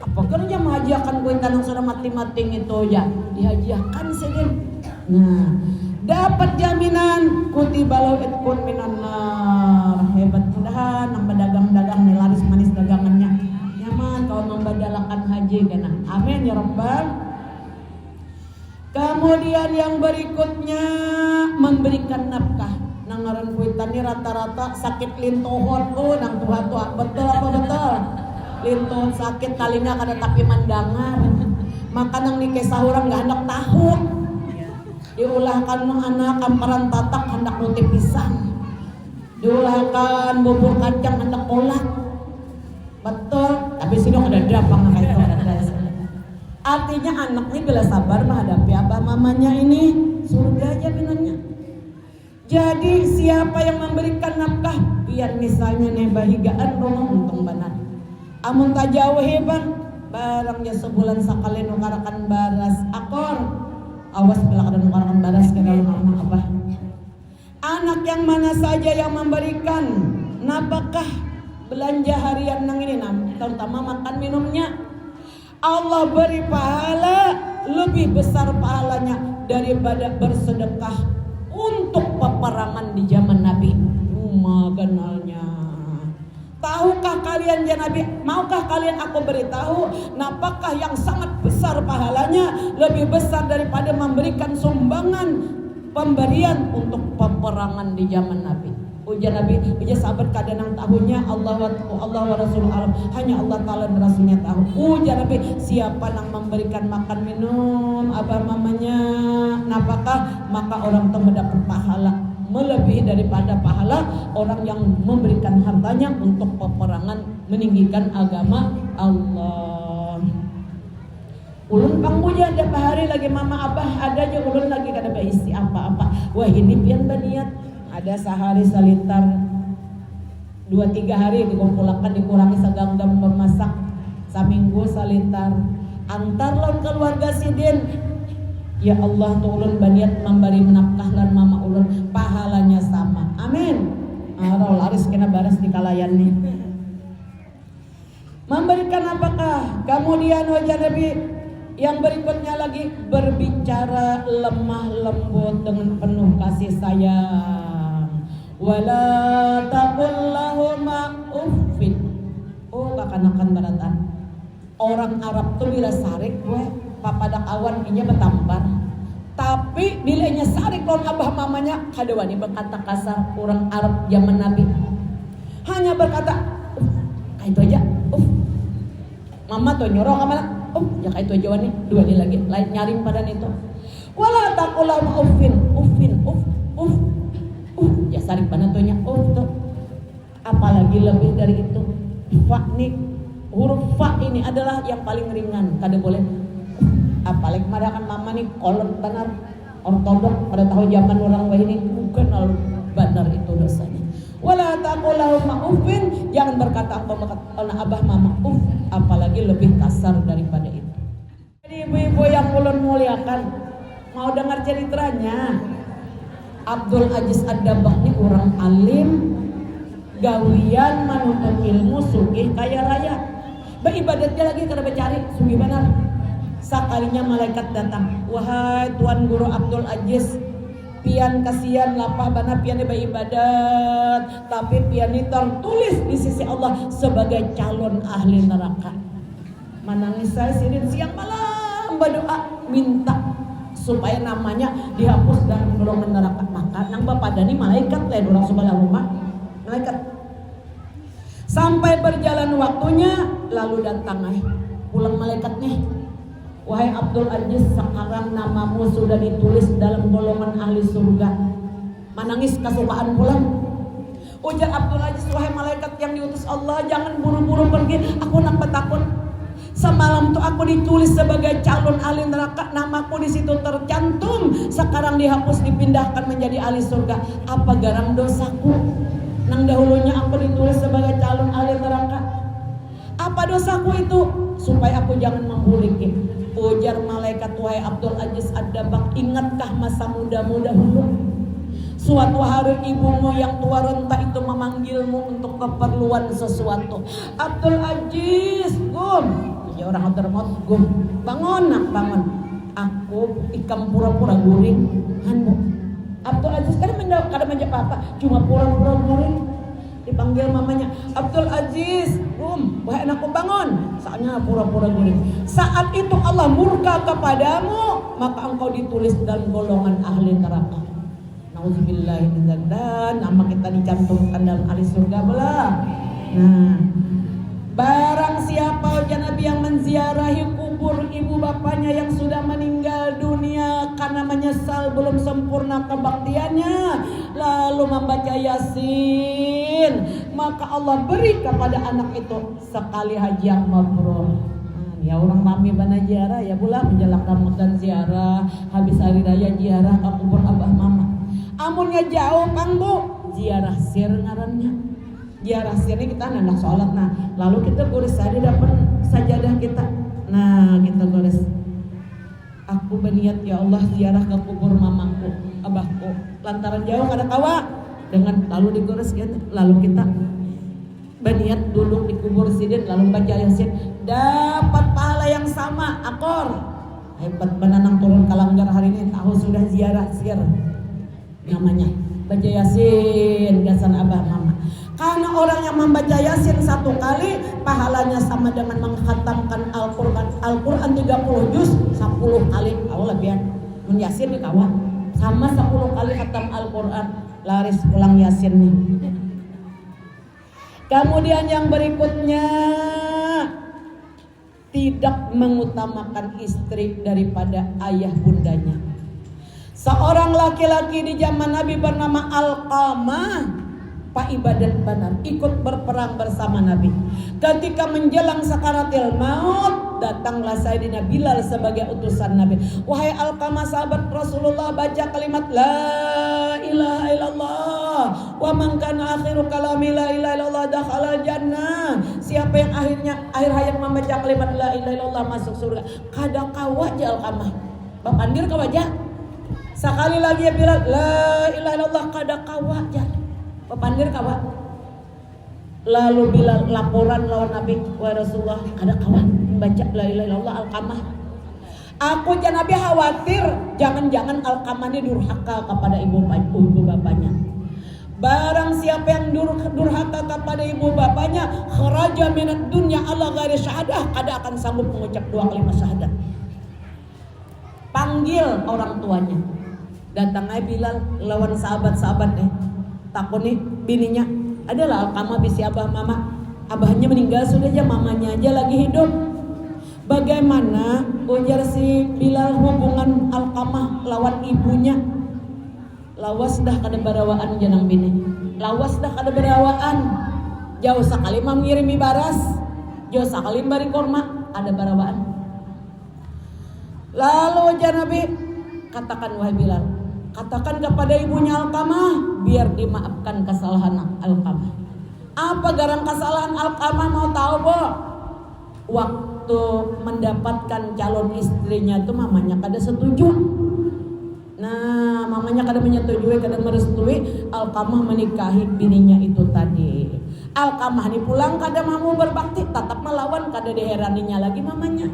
A: Apa kerja menghajiakan gue tanang sudah mati-mating itu ya dihajiakan sedih. Nah, dapat jaminan kutiba lahu itqun minan nar. Hebat mudahan nang pedagang-dagang nih laris manis dagangannya. Nyaman kalau membadalakan haji kana. Amin ya Rabbal. Kemudian yang berikutnya memberikan nafkah. Nang ngaran kuitan ni rata-rata sakit lintohon. Nang tua-tua betul apa betul? Lintohon sakit talinga kada tapi mandangar. Maka nang nikah sahurang enggak hendak tahu. Diulahkan anak kamparan tatak hendak roti pisang. Diulahkan bubur kacang hendak kolak. Betul, tapi sini ada drapang kayak itu. Artinya anak ini bila sabar menghadapi abah mamanya ini surga jaminannya. Jadi siapa yang memberikan nafkah biar misalnya nih bahigaan rumah untung benar. Amun tak jauh hebat barangnya sebulan sekali nukarakan baras akor. Awas bila kada nukarakan baras ke dalam rumah abah. Anak yang mana saja yang memberikan nafkah belanja harian nang ini terutama makan minumnya, Allah beri pahala lebih besar pahalanya daripada bersedekah untuk peperangan di zaman Nabi. Maganalnya. Tahukah kalian ya Nabi? Maukah kalian aku beritahu napakah yang sangat besar pahalanya lebih besar daripada memberikan sumbangan pemberian untuk peperangan di zaman Nabi. Ujar Nabi, ujar sahabat kadanang tahunya Allah wa Rasul alam, hanya Allah Ta'ala dan Rasulnya tahu. Ujar Nabi, siapa yang memberikan makan minum abah mamanya napakah, maka orang itu mendapat pahala melebihi daripada pahala orang yang memberikan hartanya untuk peperangan meninggikan agama Allah. Ulun panggunya ada hari lagi mama abah ada aja ulun lagi kada isi apa-apa. Wah ini pian baniat ada sehari selintar 2-3 hari dikumpulkan dikurangi seganggam memasak saminggu selintar antar lawan keluarga sidin. Ya Allah tuh ulun baniat memberi menafkah lan mama ulun pahalanya sama. Amin. Arol aris kena baras di kalayan nih. Memberikan apakah? Kemudian wajah Nabi yang berikutnya lagi berbicara lemah lembut dengan penuh kasih sayang. Wala taqul lahuma uffin. Oh kakanakan baratan. Orang Arab tuh bila sarik gue papadak awan inya betampar. Tapi bilanya sarik lawan abah mamanya kadewani berkata kasar. Orang Arab zaman Nabi hanya berkata itu aja. Mama tuh nyorong kemana? Ya kayak itu aja nih, dua nih lagi, lain nyaring pada itu. Wala taqulam uffin, ya saring pada tuhnya, tuh. Apalagi lebih dari itu, fa nih, huruf fa ini adalah yang paling ringan, kada boleh. Apalagi pada kan mama nih kolot benar, ortodok pada tahu zaman orang wah ini bukan lalu benar itu dosanya. Wala taqulam uffin, jangan berkata abah mama apalagi lebih kasar daripada itu. Jadi ibu-ibu yang ulun muliakan, mau dengar ceritanya Abdul Aziz Ad-Dabbagh ini orang alim, gawian menuntut ilmu, sugih kaya raya. Beribadatnya lagi kada becari, sugih benar. Sakalinya malaikat datang, wahai Tuan Guru Abdul Aziz, pian kasihan lapah bana pian beribadat, tapi pian ini tertulis di sisi Allah sebagai calon ahli neraka. Menangis saya sirin siang malam berdoa minta supaya namanya dihapus dari golongan neraka. Maka nang bapadani malaikat lain orang sebelah rumah malaikat. Sampai berjalan waktunya lalu datang pulang malaikatnya. Wahai Abdul Aziz, sekarang namamu sudah ditulis dalam golongan ahli surga. Menangis kesukaan pulang. Ujar Abdul Aziz, wahai malaikat yang diutus Allah, jangan buru-buru pergi. Aku nak takut. Semalam tuh aku ditulis sebagai calon ahli neraka, namaku di situ tercantum. Sekarang dihapus dipindahkan menjadi ahli surga. Apa garang dosaku? Nang dahulunya aku ditulis sebagai calon ahli neraka. Apa dosaku itu? Supaya aku jangan memuliki. Ujar malaikat, wahai Abdul Aziz Ad-Dabbagh, ingatkah masa mudamu dahulu? Suatu hari ibumu yang tua renta itu memanggilmu untuk keperluan sesuatu. Abdul Aziz, gum. Ya orang termot, gum. Bangun nak, bangun. Aku ikam pura-pura guring. Hanmu. Abdul Aziz kan kada menjawab apa, cuma pura-pura guring. Dipanggil mamanya, Abdul Aziz, wahai anakku bangun. Saatnya pura-pura guring. Saat itu Allah murka kepadamu, maka engkau ditulis dalam golongan ahli neraka. Nauzubillahi min dzalik, dan nama kita dicantumkan dalam ahli surga belah. Nah, barang siapa ujar Nabi yang menziarahi kubur ibu bapaknya yang sudah meninggal dunia karena menyesal belum sempurna kebaktiannya, lalu membaca Yasin, maka Allah beri kepada anak itu sekali haji yang mabrur. Ya orang mami bana ziarah ya pula menjelang Ramadan ziarah, habis hari raya ziarah ke kubur abah mama. Amunnya jauh Kang Bu, ziarah sir ngarannya. Ziarah sir ini kita hendak sholat, nah lalu kita gores saja dapat sajadah kita. Nah kita gores. Aku berniat ya Allah ziarah ke kubur mamaku, abahku. Lantaran jauh kada kawa dengan lalu digores gitu. Lalu kita berniat duduk di kubur sidin lalu baca Yasin, dapat pahala yang sama akor. Hebat benanang turun kalanggar hari ini tahu sudah ziarah sir namanya baca Yasin gasan abah mama. Karena orang yang membaca Yasin satu kali pahalanya sama dengan mengkhatamkan Al-Quran 30 juz 10 kali. Awal lebihan mun Yasin nih kawan sama 10 kali khatam Al-Quran. Laris pulang Yasin nih. Kemudian yang berikutnya, tidak mengutamakan istri daripada ayah bundanya. Seorang laki-laki di zaman Nabi bernama Alqamah, Pak ibadat benar, ikut berperang bersama Nabi. Ketika menjelang sakaratil maut, datanglah Sayyidina Bilal sebagai utusan Nabi. Wahai Alqamah, sahabat Rasulullah, baca kalimat la ilaha illallah wa man kana akhiru kalami la ilaha illallah dakhala jannah. Siapa yang akhir hayat membaca kalimat la ilaha illallah masuk surga. Kada kawaja Alqamah, bapandir kawaja. Sekali lagi ya Bilal, la ilaha illallah kada kawaja. Papandir kawa. Lalu Bilal laporan lawan Nabi, wa Rasulullah kada kawa baca la ilaha illallah Alqamah. Aku dan Nabi khawatir jangan-jangan Alqamah ini durhaka kepada ibu bapaknya. Barang siapa yang durhaka kepada ibu bapaknya, kharaja minad dunya ala ghairi syahadah, kada akan sanggup mengucap 2 kalimat syahadat. Panggil orang tuanya. Datang aja Bilal lawan sahabat-sahabat nih. Takuni bininya, adalah Alqamah bisi abah mama. Abahnya meninggal sudah aja, mamanya aja lagi hidup. Bagaimana ujar si Bilal hubungan Alqamah lawan ibunya? Lawas dah kada berawaan janang bini. Lawas dah kada berawaan. Jauh sekali mengirimi baras, jauh sekali bari korma, ada berawaan. Lalu ujar Nabi, katakan wahai Bilal, katakan kepada ibunya Alqamah biar dimaafkan kesalahan Alqamah. Apa garang kesalahan Alqamah mau tahu, Bo? Waktu mendapatkan calon istrinya tuh mamanya kada setuju. Nah, mamanya kada menyetujui, kada merestui Alqamah menikahi bininya itu tadi. Alqamah ini pulang kada mau berbakti, tetap melawan, kada diheraninya lagi mamanya.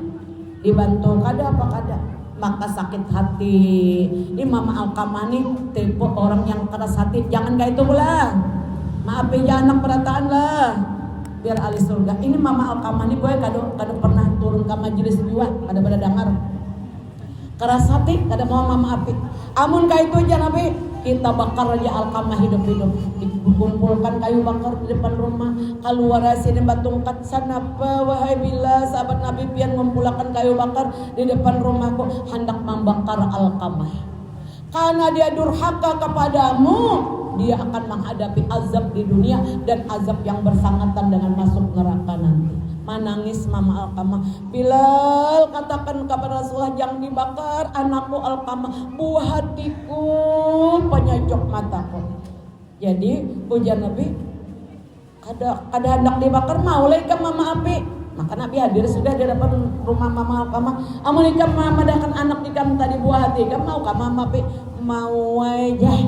A: Dibantu kada apa kada. Maka sakit hati. Ini mama Alqamah nih tipe orang yang keras hati. Jangan kayak itu pula. Maafin ya anak perataan lah. Biar ahli surga. Ini mama Alqamah nih gue kada pernah turun ke majelis jua, kada pada dengar. Keras hati, kada mau mama api. Amun kayak itu aja Nabi, kita bakar aja Alqamah hidup-hidup. Dikumpulkan kayu bakar di depan rumah. Keluar sini batungkat sanapa wahai Bilal, sahabat Nabi pian ngumpulkan kayu bakar di depan rumahku hendak membakar Alqamah. Karena dia durhaka kepadamu, dia akan menghadapi azab di dunia dan azab yang bersangkutan dengan masuk neraka nanti. Menangis mama Alqamah. Bilal, katakan kepada Rasulullah jangan dibakar anakku Alqamah, buah hatiku, penyajok mataku. Jadi ujar Nabi, kada hendak dibakar, mau lagi ke mama api. Maka Nabi hadir sudah di depan rumah mama Alqamah. Amun ikam mama dahkan anak ikam tadi buah hati ikam, mau ke mama api? Mau aja.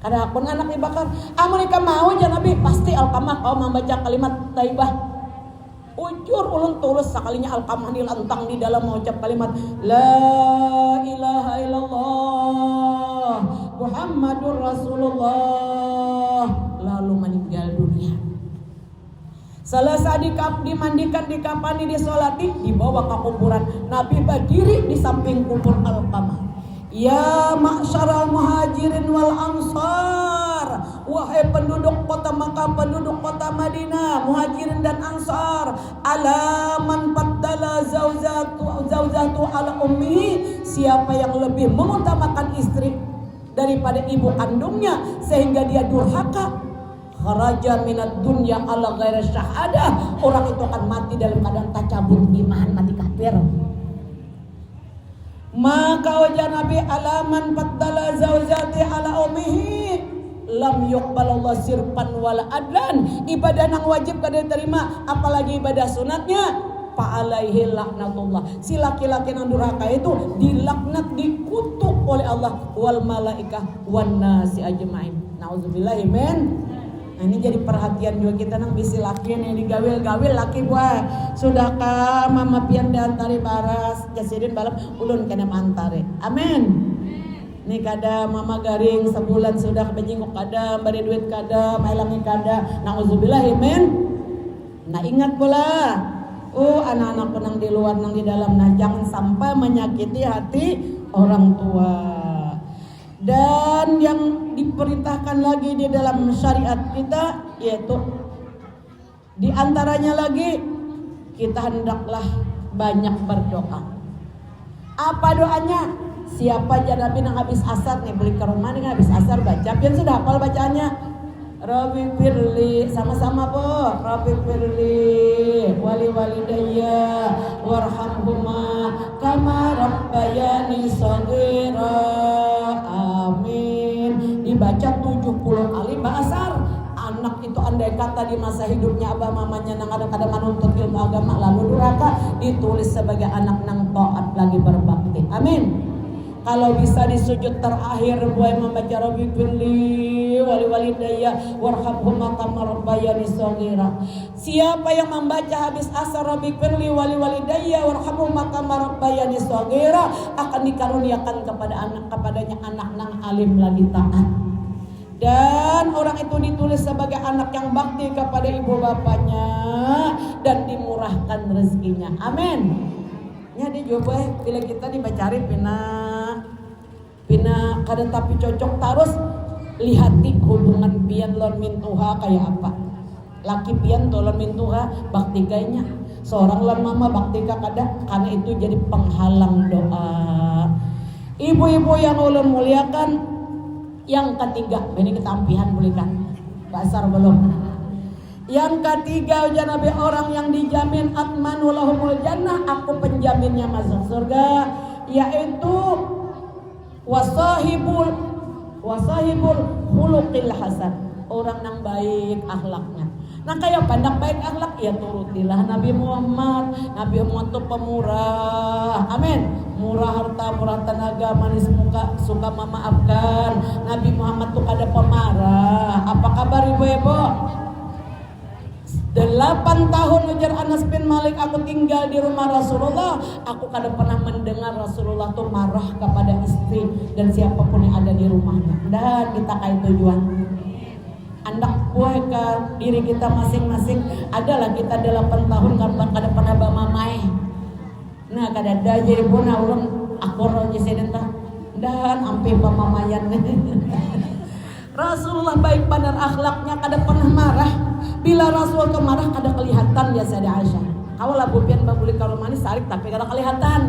A: Kada pun anak dibakar. Amun ikam mau aja Nabi, pasti Alqamah kau membaca kalimat taibah. Ujur ulun tulus sekalinya Alqamah dilantang di dalam mengucap kalimat la ilaha illallah Muhammadur Rasulullah, lalu meninggal dunia. Selesai dimandikan, dikafani, disolati, dibawa ke kuburan. Nabi berdiri di samping kubur Alqamah. Ya ma'syaral muhajirin wal ansar, wahai penduduk kota Makkah, penduduk kota Madinah, muhajirin dan ansar, ala man faddala zaujatu ala ummi, siapa yang lebih mengutamakan istri daripada ibu kandungnya sehingga dia durhaka, kharaja minad dunya ala ghairi syahadah, orang itu akan mati dalam keadaan tacabut iman, mati kafir. Maka wajah Nabi alaman faddala zaujati ala ummihi lam yuqbalallah sirpan wala adlan. Ibadah nang wajib kada diterima, apalagi ibadah sunatnya, fa'alaihi laknatullah. Si laki-laki nang durhaka itu dilaknat, dikutuk oleh Allah wal malaikah wan nasi ajmain. Nauzubillahi min. Nah ini jadi perhatian juga kita nang bisi laki nih digawil-gawil laki buah. Sudahkah mama pian diantari baras jasidin balam ulun kena mantare. Amin. Nih kada mama garing sebulan sudah bejingkok kada, bari duit kada, mailangi kada. Nauzubillahi min. Nah ingat pula, anak-anakku nang di luar nang di dalam, nah jangan sampai menyakiti hati orang tua. Dan yang diperintahkan lagi di dalam syariat kita yaitu Di antaranya lagi, kita hendaklah banyak berdoa. Apa doanya? Siapa aja Nabi nang habis asar nih beli ke rumah nih habis asar baca, pian sudah hafal bacaannya. Rabbi firli, sama-sama po. Rabbi firli wali walidayya warhamhuma kama rabbayani shaghira. Amin. Dibaca 70 kali bahasar. Anak itu andai kata di masa hidupnya abah mamanya nang kadang-kadang menuntut ilmu agama lalu durhaka, ditulis sebagai anak nang taat lagi berbakti. Amin. Kalau bisa di sujud terakhir boleh membaca Rabbi firli wali walidayya warhamhuma kama rabbayani shaghira. Siapa yang membaca habis asar Rabbi firli wali walidayya warhamhuma kama rabbayani shaghira akan dikaruniakan kepadanya anak nang alim lagi taat. Dan orang itu ditulis sebagai anak yang bakti kepada ibu bapaknya dan dimurahkan rezekinya. Amin. Ya dicoba bila kita dibacari pina kada tapi cocok terus lihati hubungan pian lon mintuha kayak apa. Laki pian tolon mintuha bakti kayaknya. Seorang lon mama bakti kada karena itu jadi penghalang doa. Ibu-ibu yang ulun muliakan, yang ketiga, ini ketampihan bulikan. Basar belum. Yang ketiga ujar Nabi orang yang dijamin atmanu lahumul jannah, aku penjaminnya masuk surga, yaitu wasahibul khuluqil hasan, orang yang baik akhlaknya. Nah kayak pandang baik akhlak ya turutilah Nabi Muhammad. Nabi Muhammad itu pemurah. Amin. Murah harta, murah tenaga, manis muka, suka memaafkan. Nabi Muhammad tuh kada pemarah. Apa kabar ibu-ibu? 8 tahun ujar Anas bin Malik aku tinggal di rumah Rasulullah, aku kada pernah mendengar Rasulullah tuh marah kepada istri dan siapapun yang ada di rumahnya. Dan kita kayak tujuan andak buah ke diri kita masing-masing. Adalah kita 8 tahun kada pernah bamamai. Nah kada ada jadi puna ulun akor aja sedenta dan ampe pamamayan. Rasulullah baik benar akhlaknya, kada pernah marah. Bila Rasul itu marah kada kelihatan ya Sayyidah Aisyah. Kau lah bupian babuli kalau manis sarik tapi kada kelihatan.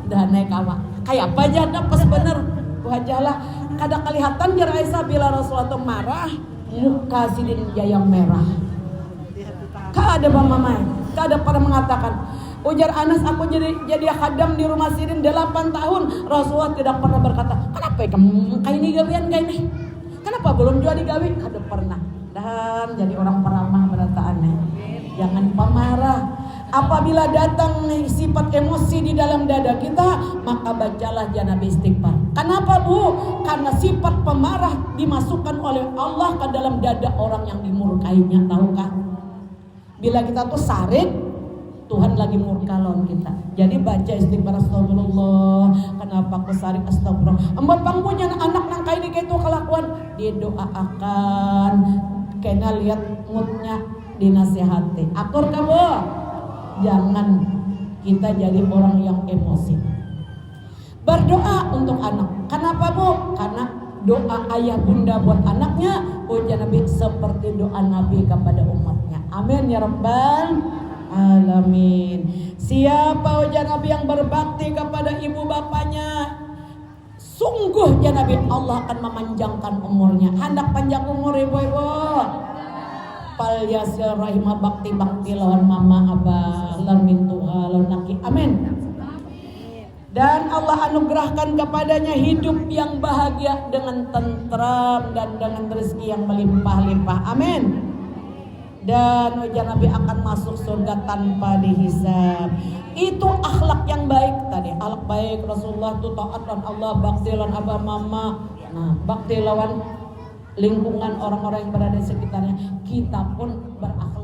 A: Dah naik kawa. Kayak apa aja dah pas bener. Wajalah kada kelihatan ya Aisyah bila Rasul itu marah, muka sidin jayang merah. Kada mamai, kada pernah mengatakan. Ujar Anas aku jadi khadam di rumah sidin 8 tahun. Rasulullah tidak pernah berkata, "Kenapa kamu kayak ini gawian kayak ini? Kenapa belum jual digawi?" Kada pernah. Dan jadi orang peramah berataannya. Jangan pemarah. Apabila datang nih sifat emosi di dalam dada kita, maka bacalah janab istighfar. Kenapa bu? Karena sifat pemarah dimasukkan oleh Allah ke dalam dada orang yang dimurkainya. Tahukah? Bila kita tuh sarik, Tuhan lagi murka lawan kita. Jadi baca istighfar astagfirullah. Kenapa aku sarik astagfirullah? Amba punya anak nang kayak ini kayak itu kelakuan. Didoakan. Kena lihat moodnya dinasihati. Akur kamu. Jangan kita jadi orang yang emosi. Berdoa untuk anak. Kenapa bu? Karena doa ayah bunda buat anaknya, ujar Nabi seperti doa Nabi kepada umatnya. Amin ya rabbal alamin. Siapa ujar Nabi yang berbakti kepada ibu bapaknya, sungguh ya Nabi Allah akan memanjangkan umurnya. Hendak panjang umur ibu-ibu. Pal yasir rahimah bakti lawan mama abah lan mintuha lan laki. Amin. Dan Allah anugerahkan kepadanya hidup yang bahagia dengan tentram dan dengan rezeki yang melimpah-limpah. Amin. Dan ujar Nabi akan masuk surga tanpa dihisab. Itu akhlak yang baik tadi. Akhlak baik Rasulullah itu taat lawan Allah, bakti lawan abah mama. Nah, bakti lawan lingkungan orang-orang yang berada di sekitarnya. Kita pun berakhlak